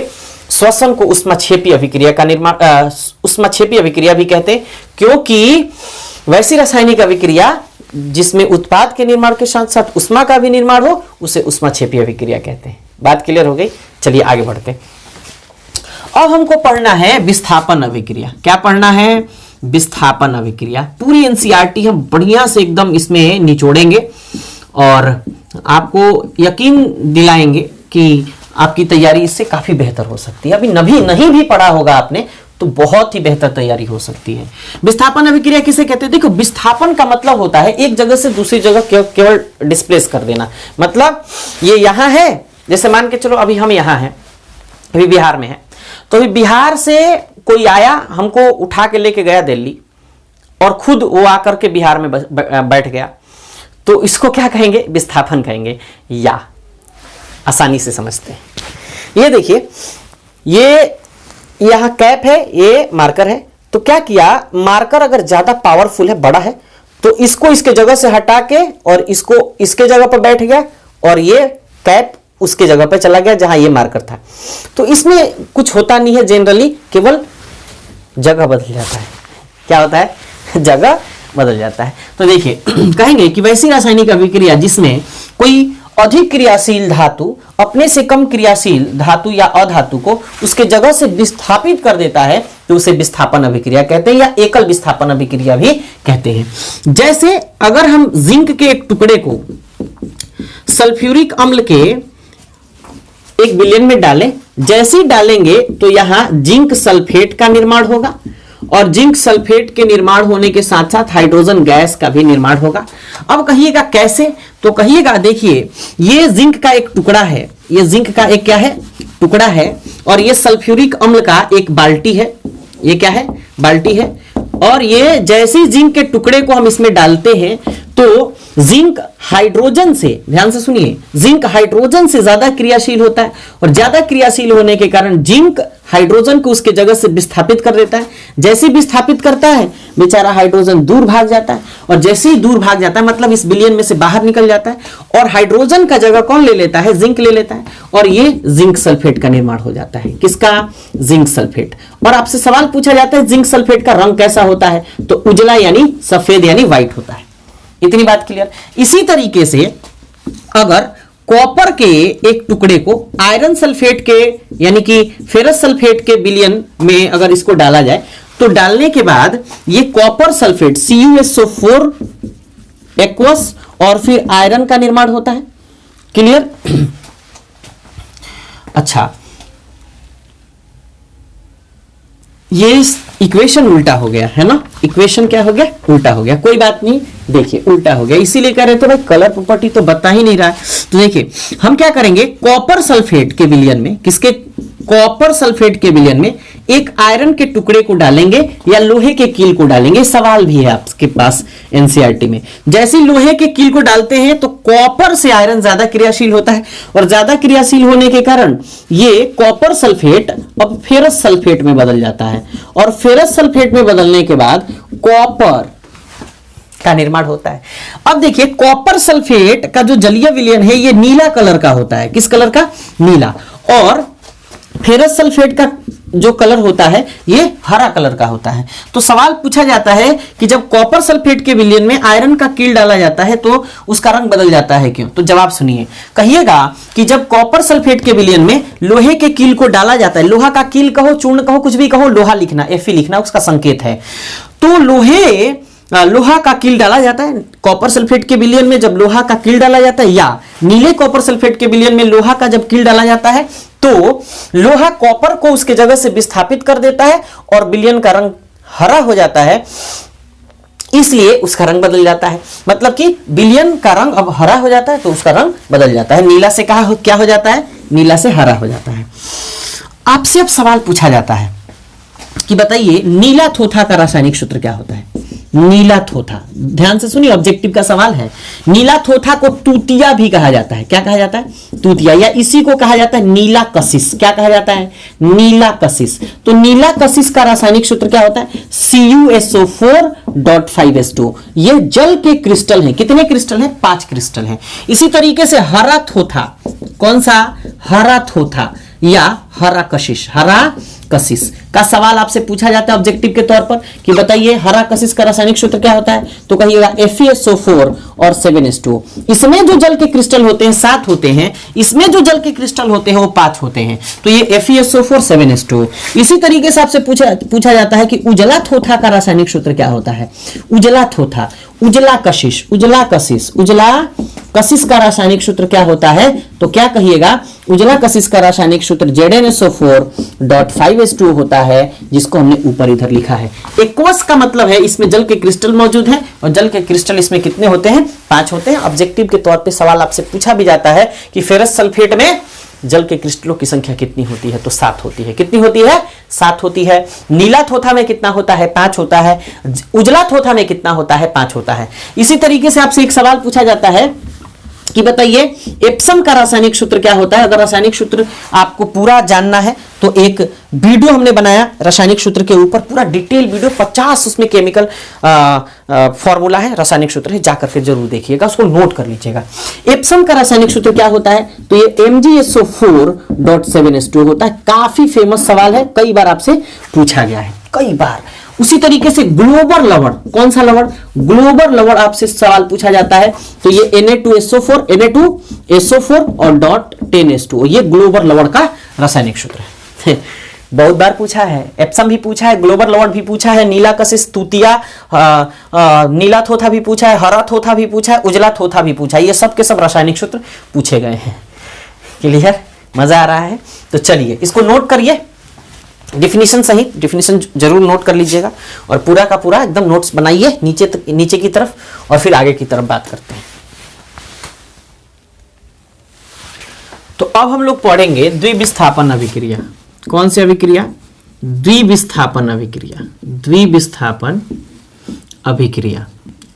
[SPEAKER 1] श्वसन को उष्माक्षेपी अभिक्रिया का निर्माण, उष्माक्षेपी अभिक्रिया भी कहते हैं। क्योंकि वैसी रासायनिक अभिक्रिया जिसमें उत्पाद के निर्माण के साथ साथ उष्मा का भी निर्माण हो, उसे उष्माक्षेपी अभिक्रिया कहते हैं। बात क्लियर हो गई? चलिए आगे बढ़ते हैं। अब हमको पढ़ना है विस्थापन अभिक्रिया। क्या पढ़ना है? विस्थापन अभिक्रिया। पूरी एनसीईआरटी हम बढ़िया से एकदम इसमें निचोड़ेंगे और आपको यकीन दिलाएंगे कि आपकी तैयारी इससे काफी बेहतर हो सकती है। अभी नहीं भी पढ़ा होगा आपने तो बहुत ही बेहतर तैयारी हो सकती है। विस्थापन अभिक्रिया किसे कहते हैं? देखो, विस्थापन का मतलब होता है एक जगह से दूसरी जगह केवल डिस्प्लेस कर देना। मतलब ये यहां है, जैसे मान के चलो अभी हम यहां हैं, अभी बिहार में है, तो अभी बिहार से कोई आया, हमको उठा के लेके गया दिल्ली और खुद वो आकर के बिहार में बैठ गया, तो इसको क्या कहेंगे? विस्थापन कहेंगे। या आसानी से समझते हैं। ये देखिए, ये यहां कैप है, ये मार्कर है। तो क्या किया, मार्कर अगर ज्यादा पावरफुल है, बड़ा है, तो इसको इसके जगह से हटा के और इसको इसके जगह पर बैठ गया और ये कैप उसके जगह पे चला गया जहां ये मार्कर था। तो इसमें कुछ होता नहीं है, जनरली केवल जगह बदल जाता है। क्या होता है, जगह बदल जाता है। तो देखिए कहेंगे कि वैसी रासायनिक अभिक्रिया जिसमें कोई अधिक क्रियाशील धातु अपने से कम क्रियाशील धातु या अधातु को उसके जगह से विस्थापित कर देता है, तो उसे विस्थापन अभिक्रिया कहते हैं या एकल विस्थापन अभिक्रिया भी कहते हैं। जैसे अगर हम जिंक के एक टुकड़े को सल्फ्यूरिक अम्ल के एक विलयन में डालें, जैसे ही डालेंगे तो यहां जिंक सल्फेट का निर्माण होगा और जिंक सल्फेट के निर्माण होने के साथ साथ हाइड्रोजन गैस का भी निर्माण होगा। अब कहिएगा कैसे, तो कहिएगा देखिए, ये जिंक का एक टुकड़ा है, ये जिंक का एक क्या है, टुकड़ा है, और ये सल्फ्यूरिक अम्ल का एक बाल्टी है। ये क्या है, बाल्टी है। और ये जैसे जिंक के टुकड़े को हम इसमें डालते हैं तो जिंक हाइड्रोजन से, ध्यान से सुनिए, जिंक हाइड्रोजन से ज्यादा क्रियाशील होता है और ज्यादा क्रियाशील होने के कारण जिंक हाइड्रोजन को उसके जगह से विस्थापित कर देता है। जैसे विस्थापित करता है बेचारा हाइड्रोजन दूर भाग जाता है, और जैसे ही दूर भाग जाता है मतलब इस विलयन में से बाहर निकल जाता है, और हाइड्रोजन का जगह कौन ले लेता है, जिंक ले लेता है, और ये जिंक सल्फेट का निर्माण हो जाता है। किसका, जिंक सल्फेट। और आपसे सवाल पूछा जाता है जिंक सल्फेट का रंग कैसा होता है, तो उजला यानी सफेद यानी व्हाइट होता है। इतनी बात क्लियर। इसी तरीके से अगर कॉपर के एक टुकड़े को आयरन सल्फेट के यानी कि फेरस सल्फेट के विलयन में अगर इसको डाला जाए, तो डालने के बाद ये कॉपर सल्फेट CuSO4 एक्वस और फिर आयरन का निर्माण होता है। क्लियर। अच्छा, ये इक्वेशन उल्टा हो गया है ना, इक्वेशन क्या हो गया, उल्टा हो गया। कोई बात नहीं, देखिए उल्टा हो गया, इसीलिए कह रहे थे भाई कलर प्रॉपर्टी तो बता ही नहीं रहा है। तो देखिए हम क्या करेंगे, कॉपर सल्फेट के विलयन में, किसके, कॉपर सल्फेट के विलयन में एक आयरन के टुकड़े को डालेंगे या लोहे के कील को डालेंगे। सवाल भी है आपके पास एनसीईआरटी में। जैसे लोहे के कील को डालते हैं तो कॉपर से आयरन ज्यादा क्रियाशील होता है, और ज्यादा क्रियाशील होने के कारण ये कॉपर सल्फेट अब फेरस सल्फेट में बदल जाता है, और फेरस सल्फेट में बदलने के बाद कॉपर का निर्माण होता है। अब देखिए कॉपर सल्फेट का जो जलीय विलयन है ये नीला कलर का होता है। किस कलर का, नीला। और फेरस सल्फेट का जो कलर होता है ये हरा कलर का होता है। तो सवाल पूछा जाता है कि जब कॉपर सल्फेट के विलयन में आयरन का कील डाला जाता है तो उसका रंग बदल जाता है, क्यों? तो जवाब सुनिए, कहिएगा कि जब कॉपर सल्फेट के विलयन में लोहे के कील को डाला जाता है, लोहा का कील कहो, चूर्ण कहो, कुछ भी कहो, लोहा लिखना, Fe लिखना, उसका संकेत है। तो लोहा का कील डाला जाता है कॉपर सल्फेट के विलयन में, जब लोहा का कील डाला जाता है, या नीले कॉपर सल्फेट के विलयन में लोहा का जब कील डाला जाता है तो लोहा कॉपर को उसके जगह से विस्थापित कर देता है और विलयन का रंग हरा हो जाता है, इसलिए उसका रंग बदल जाता है। मतलब कि विलयन का रंग अब हरा हो जाता है तो उसका रंग बदल जाता है, नीला से क्या हो जाता है, नीला से हरा हो जाता है। आपसे अब सवाल पूछा जाता है कि बताइए नीला थोथा का रासायनिक सूत्र क्या होता है। नीला थोथा, ध्यान से सुनिए, ऑब्जेक्टिव का सवाल है। नीला थोथा को तूतिया भी कहा जाता है। क्या कहा जाता है, तूतिया, या इसी को कहा जाता है नीला कशिश। क्या कहा जाता है, नीला कशिश। तो नीला कशिश का रासायनिक सूत्र क्या होता है, CuSO4.5H2। ये जल के क्रिस्टल हैं। कितने क्रिस्टल हैं, 5 क्रिस्टल हैं। इसी तरीके से हरा थोथा, कौन सा, हरा थोथा या हरा कशिश, हरा कशिश का सवाल आपसे पूछा जाता है ऑब्जेक्टिव के तौर पर कि बताइए हरा कशिश का रासायनिक सूत्र क्या होता है, तो कहिएगा FeSO4 और 7H2। इसमें जो जल के क्रिस्टल होते हैं 7 होते हैं, इसमें जो जल के क्रिस्टल होते हैं वो 5 होते हैं। तो ये FeSO4 7H2। इसी तरीके से आपसे पूछा जाता है कि उजला थोथा का रासायनिक सूत्र क्या होता है। उजला थोथा, उजला कशिश, उजला कशिश, उजला कशिश का रासायनिक सूत्र क्या होता है, तो क्या कहिएगा, उजला कशिश का रासायनिक सूत्र ZnSO4.5H2 होता है, जिसको हमने ऊपर इधर लिखा है। एक्वस का मतलब है इसमें जल के क्रिस्टल मौजूद है, और जल के क्रिस्टल इसमें कितने होते हैं, 5 होते हैं। ऑब्जेक्टिव के तौर पे सवाल आपसे पूछा भी जाता है कि फेरस सल्फेट में जल के क्रिस्टलों की संख्या कितनी होती है, तो 7 होती है। कितनी होती है, 7 होती है। नीला थोथा में कितना होता है, 5 होता है। उजला थोथा में कितना होता है, 5 होता है। इसी तरीके से आपसे एक सवाल पूछा जाता है कि बताइए एप्सम का रासायनिक सूत्र क्या होता है। अगर रासायनिक सूत्र आपको पूरा जानना है तो एक वीडियो हमने बनाया रासायनिक सूत्र के ऊपर, पूरा डिटेल वीडियो, 50 उसमें केमिकल फॉर्मूला है, रासायनिक सूत्र है, जाकर के जरूर देखिएगा, उसको नोट कर लीजिएगा। एप्सम का रासायनिक सूत्र क्या होता है, तो ये MgSO4.7H2 होता है। काफी फेमस सवाल है, कई बार आपसे पूछा गया है, कई बार। उसी तरीके से ग्लोबल लवण, कौन सा लवण, ग्लोबल लवण आपसे सवाल पूछा जाता है, तो ये Na2SO4 और .10H2, ये ग्लोबल लवण का रासायनिक सूत्र है। बहुत बार पूछा है, एप्सम भी पूछा है, ग्लोबल लवण भी पूछा है, नीला कशिश तुतिया, नीला थोथा भी पूछा है, हरा थोथा भी पूछा है, उजला थोथा भी पूछा है, ये सब के सब रासायनिक सूत्र पूछे गए हैं। क्लियर, मजा आ रहा है। तो चलिए इसको नोट करिए, डिफिनीशन सहित, डिफिनीशन जरूर नोट कर लीजिएगा और पूरा का पूरा एकदम नोट्स बनाइए नीचे की तरफ, और फिर आगे की तरफ बात करते हैं। तो अब हम लोग पढ़ेंगे द्विविस्थापन अभिक्रिया। कौन सी अभिक्रिया, द्विविस्थापन अभिक्रिया, द्विविस्थापन अभिक्रिया।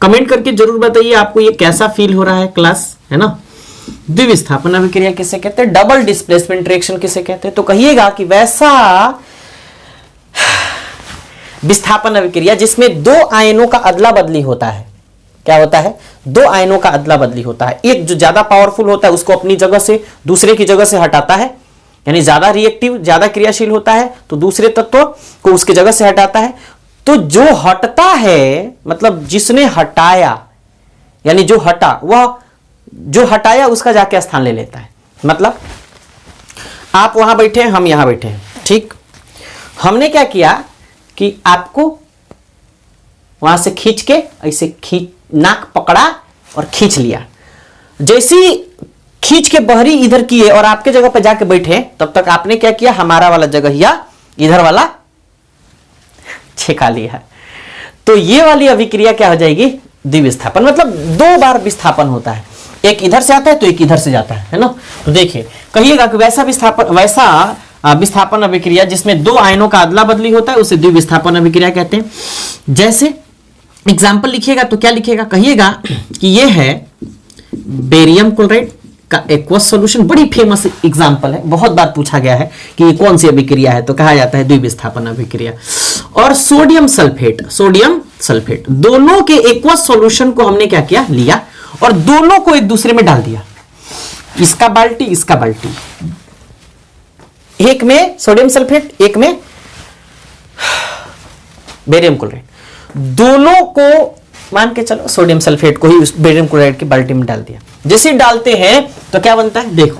[SPEAKER 1] कमेंट करके जरूर बताइए आपको ये कैसा फील हो रहा है क्लास, है ना। द्विविस्थापन अभिक्रिया किसे कहते हैं, डबल डिस्प्लेसमेंट रिएक्शन किसे कहते हैं, तो कहिएगा कि वैसा विस्थापन अभिक्रिया जिसमें दो आयनों का अदला बदली होता है। क्या होता है, दो आयनों का अदला बदली होता है। एक जो ज्यादा पावरफुल होता है उसको अपनी जगह से दूसरे की जगह से हटाता है, यानी ज्यादा रिएक्टिव, ज्यादा क्रियाशील होता है, तो दूसरे तत्व को उसकी जगह से हटाता है। तो जो हटता है, मतलब जिसने हटाया, यानी जो हटा, वह जो हटाया उसका जाके स्थान ले लेता है। मतलब आप वहां बैठे हैं, हम यहां बैठे हैं, ठीक। हमने क्या किया कि आपको वहां से खींच के ऐसे नाक पकड़ा और खींच लिया। जैसी खींच के बहरी इधर किए और आपके जगह पर जाके बैठे, तब तक आपने क्या किया, हमारा वाला जगह या इधर वाला छेका लिया। तो ये वाली अभिक्रिया क्या हो जाएगी, द्विविस्थापन। मतलब दो बार विस्थापन होता है, एक इधर से आता है तो एक इधर से जाता है ना। तो देखिए, कहिएगा कि वैसा विस्थापन अभिक्रिया जिसमें दो आयनों का अदला बदली होता है उसे द्विविस्थापन अभिक्रिया कहते हैं। जैसे एग्जाम्पल लिखिएगा तो क्या लिखिएगा, कहिएगा कि ये है बेरियम क्लोराइड का एक्वस सॉल्यूशन। बड़ी फेमस एग्जाम्पल है, बहुत बार पूछा गया है कि ये कौन सी अभिक्रिया है, तो कहा जाता है द्विविस्थापन अभिक्रिया। और सोडियम सल्फेट, दोनों के एक्वस सॉल्यूशन को हमने क्या किया, लिया और दोनों को एक दूसरे में डाल दिया। इसका बाल्टी, इसका बाल्टी, एक में सोडियम सल्फेट, एक में बेरियम क्लोराइड, दोनों को मान के चलो सोडियम सल्फेट को ही उस बेरियम क्लोराइड की बाल्टी में डाल दिया। जैसे डालते हैं तो क्या बनता है, देखो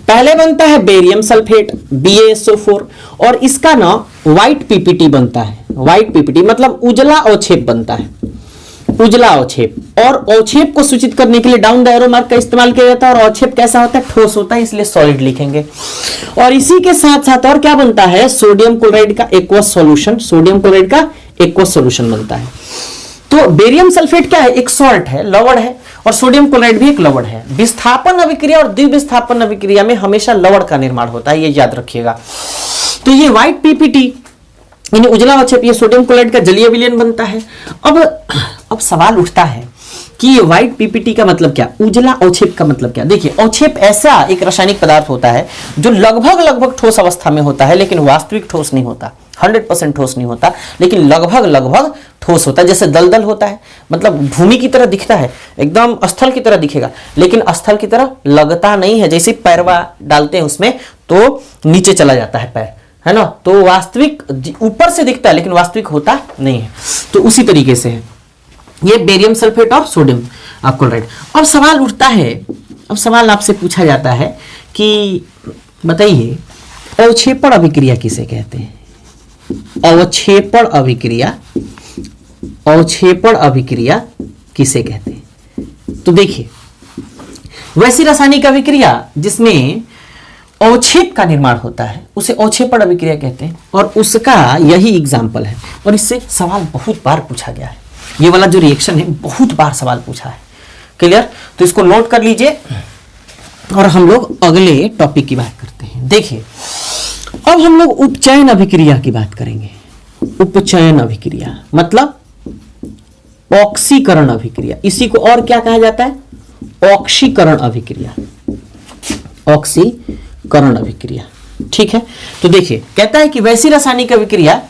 [SPEAKER 1] पहले बनता है बेरियम सल्फेट BaSO4 और इसका ना व्हाइट पीपीटी बनता है। व्हाइट पीपीटी मतलब उजला अवक्षेप बनता है, उजला अवक्षेप। और अवक्षेप को सूचित करने के लिए डाउन द एरो मार्क का इस्तेमाल किया जाता है। और अवक्षेप कैसा होता है, ठोस होता है, इसलिए सॉलिड लिखेंगे। और इसी के साथ साथ और क्या बनता है, सोडियम क्लोराइड का एक्वस सॉल्यूशन, सोडियम क्लोराइड का एक्वस सॉल्यूशन बनता है। तो बेरियम सल्फेट क्या है, एक सॉल्ट है, लवण है, और सोडियम क्लोराइड भी एक लवण है। विस्थापन अभिक्रिया और द्विविस्थापन अभिक्रिया में हमेशा लवण का निर्माण होता है, ये याद रखिएगा। तो ये व्हाइट पीपीटी यानी उजला अवक्षेप, ये सोडियम क्लोराइड का जलीय विलयन बनता है। अब सवाल उठता है कि ये व्हाइट पीपीटी का मतलब क्या, उजला अवक्षेप का मतलब क्या। देखिए, अवक्षेप ऐसा एक रासायनिक पदार्थ होता है जो लगभग ठोस अवस्था में होता है, लेकिन वास्तविक ठोस नहीं होता, 100% ठोस नहीं होता, लेकिन लगभग ठोस होता है। जैसे दलदल होता है, मतलब भूमि की तरह दिखता है, एकदम स्थल की तरह दिखेगा, लेकिन स्थल की तरह लगता नहीं है। जैसे पैरवा डालते हैं उसमें तो नीचे चला जाता है पैर, है ना। तो वास्तविक ऊपर से दिखता है लेकिन वास्तविक होता नहीं है। तो उसी तरीके से है ये बेरियम सल्फेट और सोडियम क्लोराइड। अब सवाल उठता है, अब सवाल आपसे पूछा जाता है कि बताइए अवक्षेपण अभिक्रिया किसे कहते हैं। अवक्षेपण अभिक्रिया किसे कहते हैं। तो देखिए, वैसी रासायनिक अभिक्रिया जिसमें अवक्षेप का निर्माण होता है उसे अवक्षेपण अभिक्रिया कहते हैं, और उसका यही एग्जाम्पल है। और इससे सवाल बहुत बार पूछा गया है, ये वाला जो रिएक्शन है बहुत बार सवाल पूछा है। क्लियर, तो इसको नोट कर लीजिए और हम लोग अगले टॉपिक की बात करते हैं। देखिए, अब हम लोग उपचयन अभिक्रिया की बात करेंगे। उपचयन अभिक्रिया मतलब ऑक्सीकरण अभिक्रिया, इसी को और क्या कहा जाता है, ऑक्सीकरण अभिक्रिया, ऑक्सीकरण अभिक्रिया। ठीक है, तो देखिए कहता है कि वैसी रासायनिक अभिक्रिया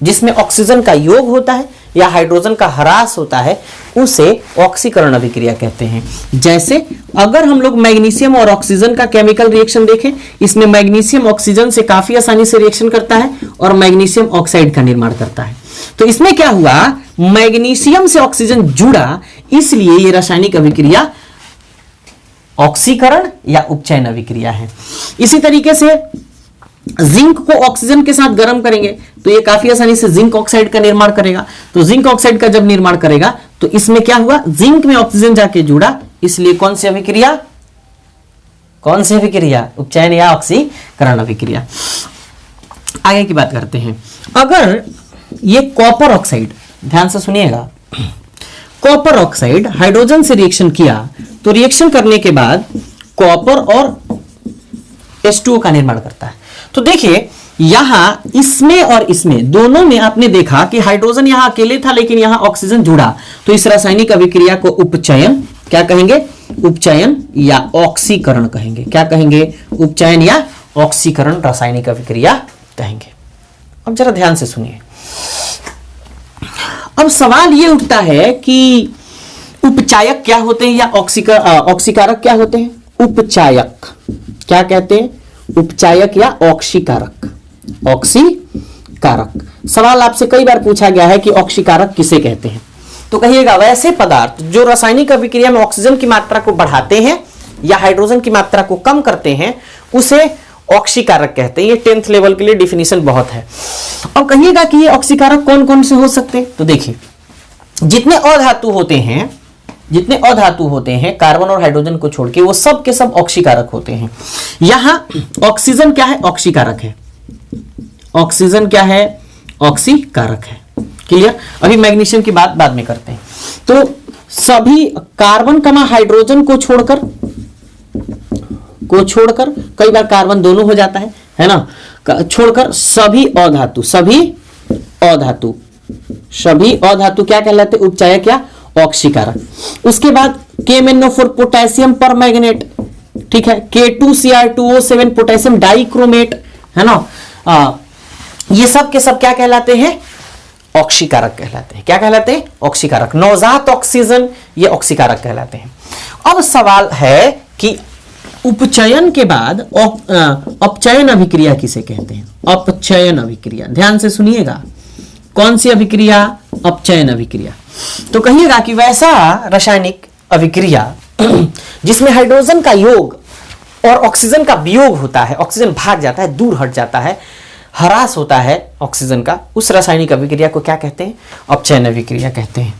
[SPEAKER 1] जिसमें ऑक्सीजन का योग होता है या हाइड्रोजन का ह्रास होता है उसे ऑक्सीकरण अभिक्रिया कहते हैं। जैसे अगर हम लोग मैग्नीशियम और ऑक्सीजन का केमिकल रिएक्शन देखें, इसमें मैग्नीशियम ऑक्सीजन से काफी आसानी से रिएक्शन करता है और मैग्नीशियम ऑक्साइड का निर्माण करता है। तो इसमें क्या हुआ, मैग्नीशियम से ऑक्सीजन जुड़ा, इसलिए यह रासायनिक अभिक्रिया ऑक्सीकरण या उपचयन अभिक्रिया है। इसी तरीके से जिंक को ऑक्सीजन के साथ गर्म करेंगे तो ये काफी आसानी से जिंक ऑक्साइड का निर्माण करेगा। तो जिंक ऑक्साइड का जब निर्माण करेगा तो इसमें क्या हुआ, जिंक में ऑक्सीजन जाके जुड़ा, इसलिए कौन सी अभिक्रिया, कौन सी अभिक्रिया, उपचयन या ऑक्सीकरण अभिक्रिया। आगे की बात करते हैं। अगर ये कॉपर ऑक्साइड, ध्यान से सुनिएगा, कॉपर ऑक्साइड हाइड्रोजन से रिएक्शन किया तो रिएक्शन करने के बाद कॉपर और H2O का निर्माण करता है। तो देखिए यहां इसमें और इसमें दोनों में आपने देखा कि हाइड्रोजन यहां अकेले था लेकिन यहां ऑक्सीजन जुड़ा, तो इस रासायनिक अभिक्रिया को उपचयन क्या कहेंगे, उपचयन या ऑक्सीकरण कहेंगे। क्या कहेंगे, उपचयन या ऑक्सीकरण रासायनिक अभिक्रिया कहेंगे। अब जरा ध्यान से सुनिए। अब सवाल यह उठता है कि उपचायक क्या होते हैं या ऑक्सीकारक क्या होते हैं। उपचायक क्या कहते हैं, उपचायक या ऑक्सीकारक, ऑक्सीकारक। सवाल आपसे कई बार पूछा गया है कि ऑक्सीकारक किसे कहते हैं, तो कहिएगा वैसे पदार्थ जो रासायनिक अभिक्रिया में ऑक्सीजन की मात्रा को बढ़ाते हैं या हाइड्रोजन की मात्रा को कम करते हैं उसे ऑक्सीकारक कहते हैं। ये 10th लेवल के लिए डिफिनीशन बहुत है। अब कहिएगा कि ये ऑक्सीकारक कौन कौन से हो सकते हैं, तो देखिए जितने अधातु होते हैं, जितने अधातु होते हैं कार्बन और हाइड्रोजन को छोड़ के, वो सब के सब ऑक्सीकारक होते हैं। यहां ऑक्सीजन क्या है, ऑक्सीकारक है। ऑक्सीजन क्या है, ऑक्सीकारक है। क्लियर। अभी मैग्नीशियम की बात बाद में करते हैं। तो सभी कार्बन कमा हाइड्रोजन को छोड़कर कई बार कार्बन दोनों हो जाता है ना, छोड़कर सभी अधातु, सभी अधातु क्या कहलाते, उपचायक या ऑक्सीकारक। उसके बाद KMnO4 पोटेशियम पर मैग्नेट, ठीक है, K2Cr2O7 पोटेशियम डाइक्रोमेट, है ना, ये सब के सब क्या कहलाते हैं, ऑक्सीकारक कहलाते हैं। क्या कहलाते हैं, ऑक्सीकारक। नवजात ऑक्सीजन ये ऑक्सीकारक कहलाते हैं। अब सवाल है कि उपचयन के बाद अपचयन अभिक्रिया किसे कहते हैं, अपचयन अभिक्रिया। ध्यान से सुनिएगा, कौन सी अभिक्रिया, अपचयन अभिक्रिया। तो कहिएगा कि वैसा रासायनिक अभिक्रिया जिसमें हाइड्रोजन का योग और ऑक्सीजन का वियोग होता है, ऑक्सीजन भाग जाता है, दूर हट जाता है, ह्रास होता है ऑक्सीजन का, उस रासायनिक अभिक्रिया को क्या कहते हैं, अपचयन अभिक्रिया कहते हैं।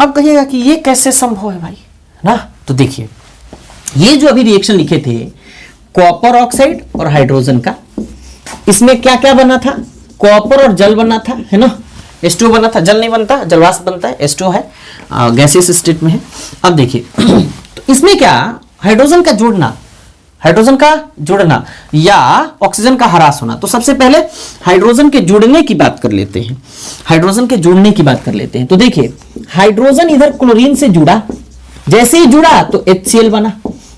[SPEAKER 1] अब कहिएगा कि ये कैसे संभव है भाई, ना, तो देखिए ये जो अभी रिएक्शन लिखे थे कॉपर ऑक्साइड और हाइड्रोजन का, इसमें क्या क्या बना था, कॉपर और जल बना था, है ना, H2O बना था, जल नहीं बनता, जलवाष्प बनता है, H2O है, गैसियस स्टेट में है। अब देखिए तो इसमें क्या, हाइड्रोजन का जुड़ना या ऑक्सीजन का ह्रास होना। तो सबसे पहले हाइड्रोजन के जुड़ने की बात कर लेते हैं, हाइड्रोजन के जुड़ने की बात कर लेते हैं। तो देखिए हाइड्रोजन इधर क्लोरीन से जुड़ा, जैसे ही जुड़ा तो HCl बना,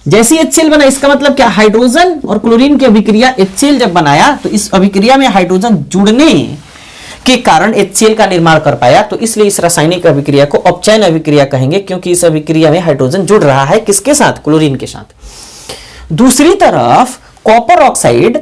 [SPEAKER 1] जैसे ही HCl बना इसका मतलब क्या, हाइड्रोजन और क्लोरीन की अभिक्रिया HCl जब बनाया तो इस अभिक्रिया में हाइड्रोजन जुड़ने के कारण HCl का निर्माण कर पाया। तो इसलिए इस रासायनिक अभिक्रिया को अपचयन अभिक्रिया कहेंगे, क्योंकि इस अभिक्रिया में हाइड्रोजन जुड़ रहा है किसके साथ, क्लोरीन के साथ। दूसरी तरफ कॉपर ऑक्साइड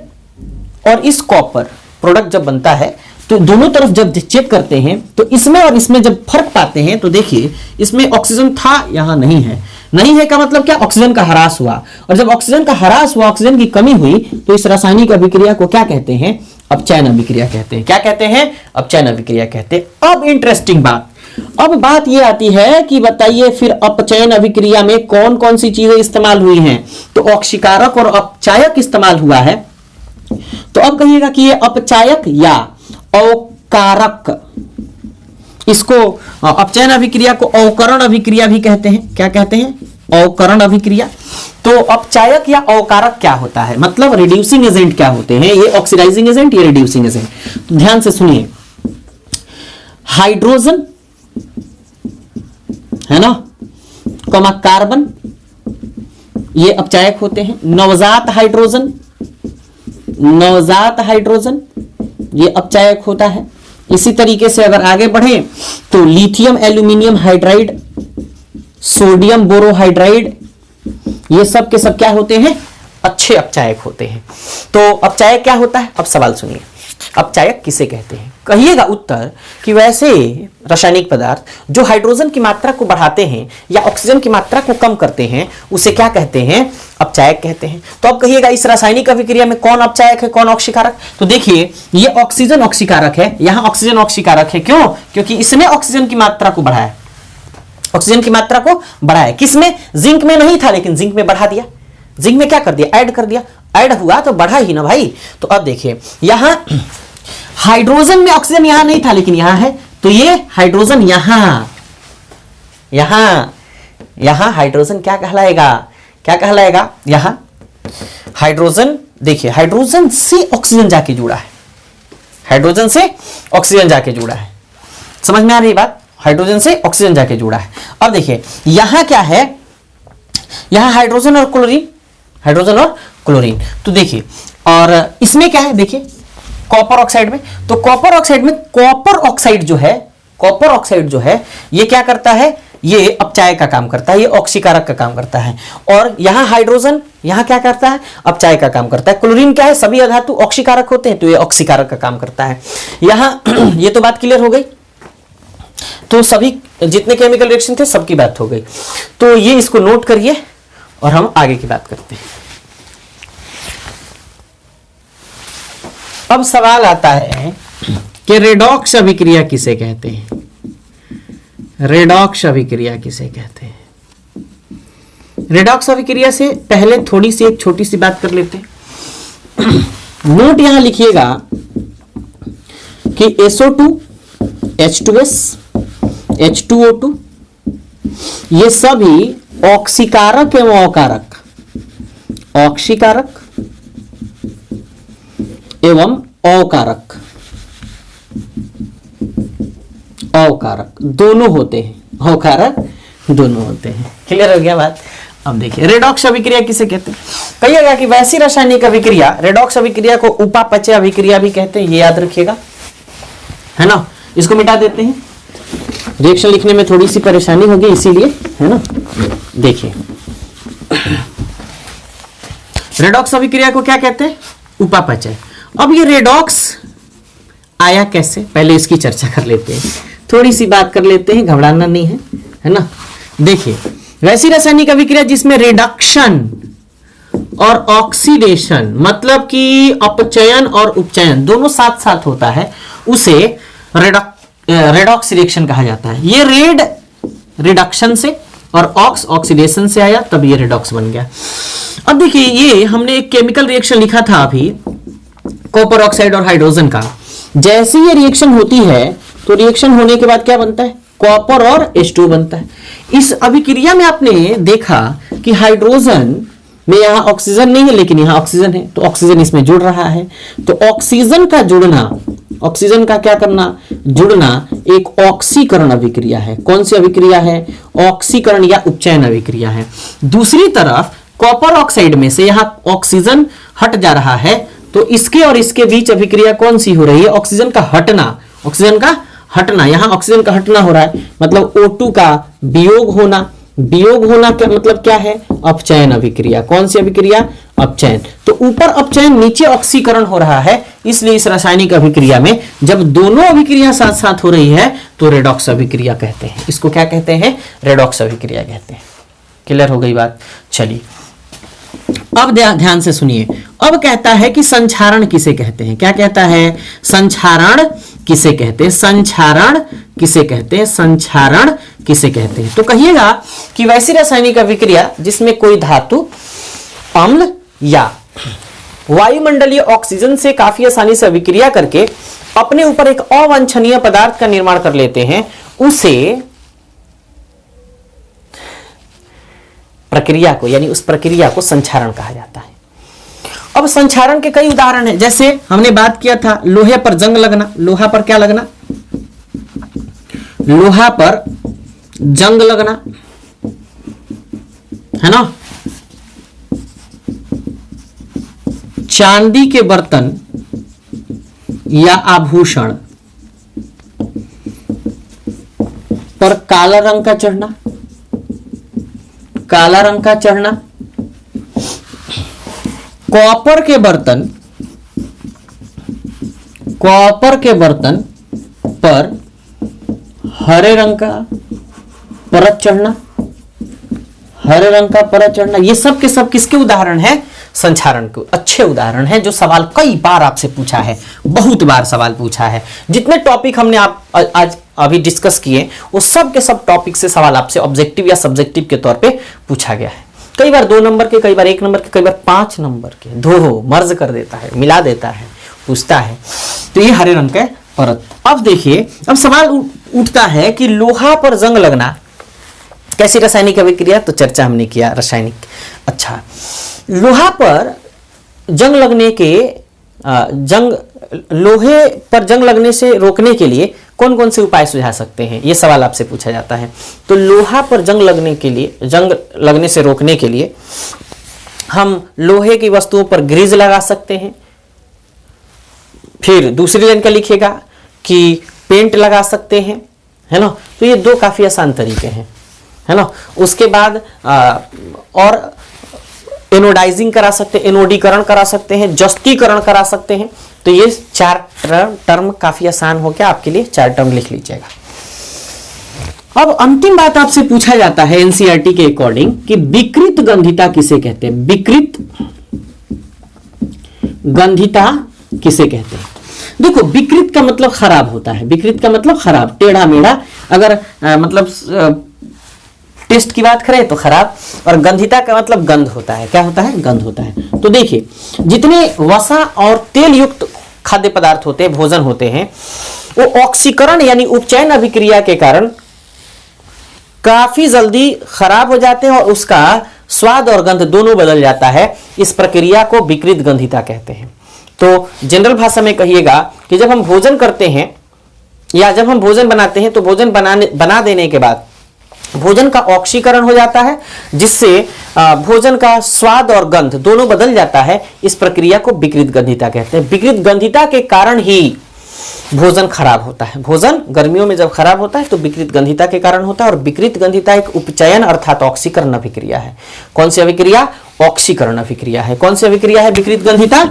[SPEAKER 1] और इस कॉपर प्रोडक्ट जब बनता है तो दोनों तरफ जब चेक करते हैं तो इसमें और इसमें जब फर्क पाते हैं तो देखिए इसमें ऑक्सीजन था, यहां नहीं है। नहीं है का मतलब क्या, ऑक्सीजन का ह्रास हुआ, और जब ऑक्सीजन का ह्रास हुआ, ऑक्सीजन की कमी हुई, तो इस रासायनिक अभिक्रिया को क्या कहते हैं, अपचयन अभिक्रिया कहते हैं। क्या कहते हैं, अपचयन अभिक्रिया कहते हैं। अब इंटरेस्टिंग बात, अब बात यह आती है कि बताइए फिर अपचयन अभिक्रिया में कौन कौन सी चीजें इस्तेमाल हुई हैं। तो ऑक्सीकारक और अपचायक इस्तेमाल हुआ है। तो अब कहिएगा कि ये अपचायक या अवकारक, इसको अपचयन अभिक्रिया को अवकरण अभिक्रिया भी कहते हैं। क्या कहते हैं, अवकरण अभिक्रिया। तो अपचायक या अवकारक क्या होता है, मतलब रिड्यूसिंग एजेंट क्या होते हैं, ये ऑक्सीडाइजिंग एजेंट, ये रिड्यूसिंग एजेंट। तो ध्यान से सुनिए, हाइड्रोजन है ना, कमा कार्बन ये अपचायक होते हैं। नवजात हाइड्रोजन, नवजात हाइड्रोजन ये अपचायक होता है। इसी तरीके से अगर आगे बढ़े तो lithium aluminium hydride, sodium borohydride, ये सब के सब क्या होते हैं? अच्छे अपचायक होते हैं। तो अपचायक क्या होता है? अब सवाल सुनिए, अपचायक किसे कहते हैं? कहिएगा उत्तर कि वैसे रासायनिक पदार्थ जो हाइड्रोजन की मात्रा को बढ़ाते हैं या ऑक्सीजन की मात्रा को कम करते हैं, उसे क्या कहते हैं? अपचायक कहते हैं। तो अब कहिएगा इस रासायनिक अभिक्रिया में कौन अपचायक है, कौन ऑक्सीकारक? तो देखिए ये ऑक्सीजन ऑक्सीकारक है, यहां ऑक्सीजन ऑक्सीकारक है। क्यों? क्योंकि इसने ऑक्सीजन की मात्रा को बढ़ाया, ऑक्सीजन की मात्रा को बढ़ाया। किसमें? जिंक में नहीं था, लेकिन जिंक में बढ़ा दिया। जिंक में क्या कर दिया? ऐड कर दिया। ऐड हुआ तो बढ़ा ही ना भाई। तो अब देखिए यहां हाइड्रोजन में ऑक्सीजन यहां नहीं था, लेकिन यहां है, तो ये हाइड्रोजन यहां हाइड्रोजन क्या कहलाएगा? क्या कहलाएगा? यहां हाइड्रोजन, देखिए हाइड्रोजन से ऑक्सीजन जाके जुड़ा है, हाइड्रोजन से ऑक्सीजन जाके जुड़ा है। समझ में आ रही बात? हाइड्रोजन से ऑक्सीजन जाके जुड़ा है। अब देखिए यहां क्या है? यहां हाइड्रोजन और क्लोरीन, हाइड्रोजन और क्लोरीन। तो देखिए, और इसमें क्या है? देखिए कॉपर ऑक्साइड में, तो कॉपर ऑक्साइड में कॉपर ऑक्साइड जो है, कॉपर ऑक्साइड जो है ये क्या करता है? ये अपचायक का काम करता है, ये ऑक्सीकारक का काम करता है। और यहां हाइड्रोजन यहां क्या करता है? अपचायक का काम करता है। क्लोरीन क्या है? सभी अधातु ऑक्सीकारक होते हैं, तो ये ऑक्सीकारक का काम करता है। यहां ये तो बात क्लियर हो गई। तो सभी जितने केमिकल रिएक्शन थे सबकी बात हो गई। तो ये इसको नोट करिए और हम आगे की बात करते हैं। अब सवाल आता है कि रेडॉक्स अभिक्रिया किसे कहते हैं? रेडॉक्स अभिक्रिया किसे कहते हैं? रेडॉक्स अभिक्रिया से पहले थोड़ी सी एक छोटी सी बात कर लेते हैं। नोट यहां लिखिएगा कि SO2, H2S, H2O2 ये सभी ऑक्सीकारक एवं अकारक, ऑक्सीकारक एवं अकारक, अकारक दोनों होते हैं, अकारक दोनों होते हैं। क्लियर हो गया बात? अब देखिए रेडॉक्स अभिक्रिया किसे कहते हैं? कहिएगा कि वैसी रासायनिक अभिक्रिया, रेडॉक्स अभिक्रिया को उपापचय अभिक्रिया भी कहते हैं, ये याद रखिएगा, है ना। इसको मिटा देते हैं, रिएक्शन लिखने में थोड़ी सी परेशानी होगी इसीलिए, है ना। देखिए रेडॉक्स अभिक्रिया को क्या कहते हैं? उपापचय। अब ये रेडॉक्स आया कैसे, पहले इसकी चर्चा कर लेते हैं, थोड़ी सी बात कर लेते हैं, घबराना नहीं है, है ना। देखिए वैसी रासायनिक अभिक्रिया जिसमें रिडक्शन और ऑक्सीडेशन, मतलब कि अपचयन और उपचयन दोनों साथ साथ होता है, उसे रेडॉक्स रिएक्शन कहा जाता है। ये रेड रिडक्शन से और ऑक्स ऑक्सीडेशन से आया, तब ये रेडॉक्स बन गया। अब देखिए ये हमने एक केमिकल रिएक्शन लिखा था अभी, कॉपर ऑक्साइड और हाइड्रोजन का। जैसे ये रिएक्शन होती है तो रिएक्शन होने के बाद क्या बनता है? कॉपर और H2 बनता है। इस अभिक्रिया में आपने देखा कि हाइड्रोजन में यहां ऑक्सीजन नहीं है, लेकिन यहां ऑक्सीजन है, तो ऑक्सीजन इसमें जुड़ रहा है। तो ऑक्सीजन का जुड़ना, ऑक्सीजन का क्या करना? जुड़ना एक ऑक्सीकरण अभिक्रिया है। कौन सी अभिक्रिया है? ऑक्सीकरण या उपचयन अभिक्रिया है। दूसरी तरफ कॉपर ऑक्साइड में से यहां ऑक्सीजन हट जा रहा है, तो इसके और इसके बीच अभिक्रिया कौन सी हो रही है? ऑक्सीजन का हटना, ऑक्सीजन का हटना। यहां ऑक्सीजन का हटना हो रहा है, मतलब O2 का वियोग होना। वियोग होना क्या मतलब क्या है? अपचयन अभिक्रिया। कौन सी अभिक्रिया? अपचयन। तो ऊपर अपचयन, नीचे ऑक्सीकरण हो रहा है, इसलिए इस रासायनिक अभिक्रिया में जब दोनों अभिक्रिया साथ साथ हो रही है तो रेडॉक्स अभिक्रिया कहते हैं। इसको क्या कहते हैं? रेडॉक्स अभिक्रिया कहते हैं। क्लियर हो गई बात? चलिए अब ध्यान से सुनिए। अब कहता है कि संक्षारण किसे कहते हैं? क्या कहता है? संक्षारण किसे कहते हैं? संक्षारण किसे कहते हैं? संक्षारण किसे कहते हैं? तो कहिएगा कि वैसी रासायनिक अभिक्रिया जिसमें कोई धातु अम्ल या वायुमंडलीय ऑक्सीजन से काफी आसानी से अभिक्रिया करके अपने ऊपर एक अवांछनीय पदार्थ का निर्माण कर लेते हैं, उसे प्रक्रिया को, यानी उस प्रक्रिया को संक्षारण कहा जाता है। अब संक्षारण के कई उदाहरण हैं, जैसे हमने बात किया था लोहे पर जंग लगना। लोहा पर क्या लगना? लोहा पर जंग लगना, है ना। चांदी के बर्तन या आभूषण पर काला रंग का चढ़ना, काला रंग का चढ़ना, कॉपर के बर्तन, कॉपर के बर्तन पर हरे रंग का परत चढ़ना, हरे रंग का परत चढ़ना, ये सब के सब किसके उदाहरण है? संचारण के अच्छे उदाहरण है, जो सवाल कई बार आपसे पूछा है, बहुत बार सवाल पूछा है। जितने टॉपिक हमने आज अभी डिस्कस किए वो सब के सब टॉपिक से सवाल आपसे ऑब्जेक्टिव या सब्जेक्टिव के तौर पे पूछा गया है। कई बार 2 नंबर के, कई बार 1 नंबर के, कई बार 5 नंबर के, दो मर्ज कर देता है, मिला देता है, पूछता है। तो ये हरे रंग का परत। अब देखिए, अब सवाल उठता है कि लोहा पर जंग लगना कैसी रासायनिक अभिक्रिया, तो चर्चा हमने किया रासायनिक। अच्छा, लोहा पर जंग लगने के लोहे पर जंग लगने से रोकने के लिए कौन कौन से उपाय सुझा सकते हैं, ये सवाल आपसे पूछा जाता है। तो लोहा पर जंग लगने के लिए, जंग लगने से रोकने के लिए हम लोहे की वस्तुओं पर ग्रीज लगा सकते हैं। फिर दूसरी लाइन का लिखिएगा कि पेंट लगा सकते हैं, है ना। तो ये 2 काफी आसान तरीके हैं, है ना। उसके बाद और एनोडाइजिंग करा सकते हैं, एनोडीकरण करा सकते हैं, जस्तीकरण करा सकते हैं। तो ये 4 टर्म काफी आसान हो गया आपके लिए, 4 टर्म लिख लीजिएगा। अब अंतिम बात आपसे पूछा जाता है एनसीईआरटी के अकॉर्डिंग कि विकृत गंधिता किसे कहते हैं, विकृत गंधिता किसे कहते हैं। देखो, विकृत का मतलब खराब होता है, विकृत का मतलब खराब, टेढ़ा मेढ़ा। अगर मतलब टेस्ट की बात करें तो खराब, और गंधिता का मतलब गंध होता है। क्या होता है? गंध होता है। तो देखिए, जितने वसा और तेल युक्त खाद्य पदार्थ होते हैं, भोजन होते हैं, वो ऑक्सीकरण यानी उपचयन अभिक्रिया के कारण काफी जल्दी खराब हो जाते हैं और उसका स्वाद और गंध दोनों बदल जाता है। इस प्रक्रिया को विकृत गंधिता कहते हैं। तो जनरल भाषा में कहिएगा कि जब हम भोजन करते हैं या जब हम भोजन बनाते हैं, तो भोजन बना देने के बाद भोजन का ऑक्सीकरण हो जाता है, जिससे भोजन का स्वाद और गंध दोनों बदल जाता है। इस प्रक्रिया को विकृत गंधिता कहते हैं। विकृत गंधिता के कारण ही भोजन खराब होता है। भोजन गर्मियों में जब खराब होता है तो विकृत गंधिता के कारण होता है। और विकृत गंधिता एक उपचयन अर्थात ऑक्सीकरण अभिक्रिया है। कौन सी अभिक्रिया? ऑक्सीकरण अभिक्रिया है। कौन सी अभिक्रिया है विकृत गंधिता?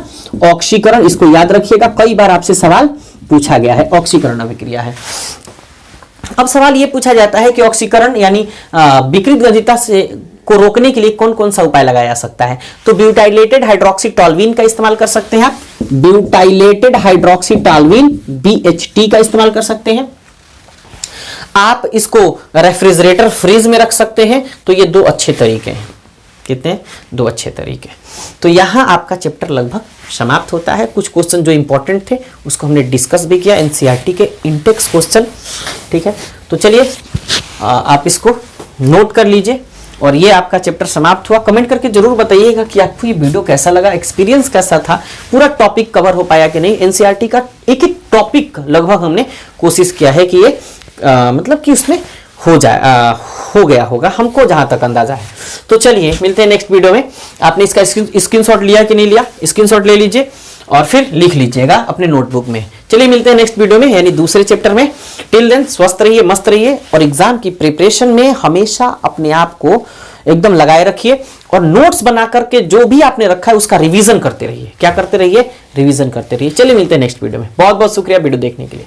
[SPEAKER 1] ऑक्सीकरण। इसको याद रखिएगा, कई बार आपसे सवाल पूछा गया है, ऑक्सीकरण अभिक्रिया है। अब सवाल यह पूछा जाता है कि ऑक्सीकरण यानी विकृत गंधिता से को रोकने के लिए कौन कौन सा उपाय लगाया जा सकता है। तो ब्यूटाइलेटेड हाइड्रोक्सीटोलुइन का इस्तेमाल कर सकते हैं आप, ब्यूटाइलेटेड हाइड्रोक्सीटोलुइन BHT का इस्तेमाल कर सकते हैं आप। इसको रेफ्रिजरेटर फ्रीज में रख सकते हैं। तो ये 2 अच्छे तरीके हैं। कितने? 2 अच्छे तरीके। तो यहां आपका चैप्टर लगभग समाप्त होता है। कुछ क्वेश्चन जो इंपॉर्टेंट थे उसको हमने डिस्कस भी किया, एनसीईआरटी के इंटेक्स क्वेश्चन, ठीक है। तो चलिए आप इसको नोट कर लीजिए और ये आपका चैप्टर समाप्त हुआ। कमेंट करके जरूर बताइएगा कि आपको ये वीडियो कैसा लगा, एक्सपीरियंस कैसा था, पूरा टॉपिक कवर हो पाया कि नहीं। एनसीईआरटी का एक एक टॉपिक लगभग हमने कोशिश किया है कि ये मतलब कि उसमें हो गया होगा, हमको जहां तक अंदाजा है। तो चलिए मिलते हैं नेक्स्ट वीडियो में। आपने इसका स्क्रीनशॉट लिया कि नहीं लिया? स्क्रीनशॉट ले लीजिए और फिर लिख लीजिएगा अपने नोटबुक में। चलिए मिलते हैं नेक्स्ट वीडियो में, यानी दूसरे चैप्टर में। टिल देन स्वस्थ रहिए, मस्त रहिए और एग्जाम की प्रिपरेशन में हमेशा अपने आप को एकदम लगाए रखिए और नोट्स बना करके जो भी आपने रखा है उसका रिवीजन करते रहिए। क्या करते रहिए? रिवीजन करते रहिए। चलिए मिलते हैं नेक्स्ट वीडियो में। बहुत बहुत शुक्रिया वीडियो देखने के लिए।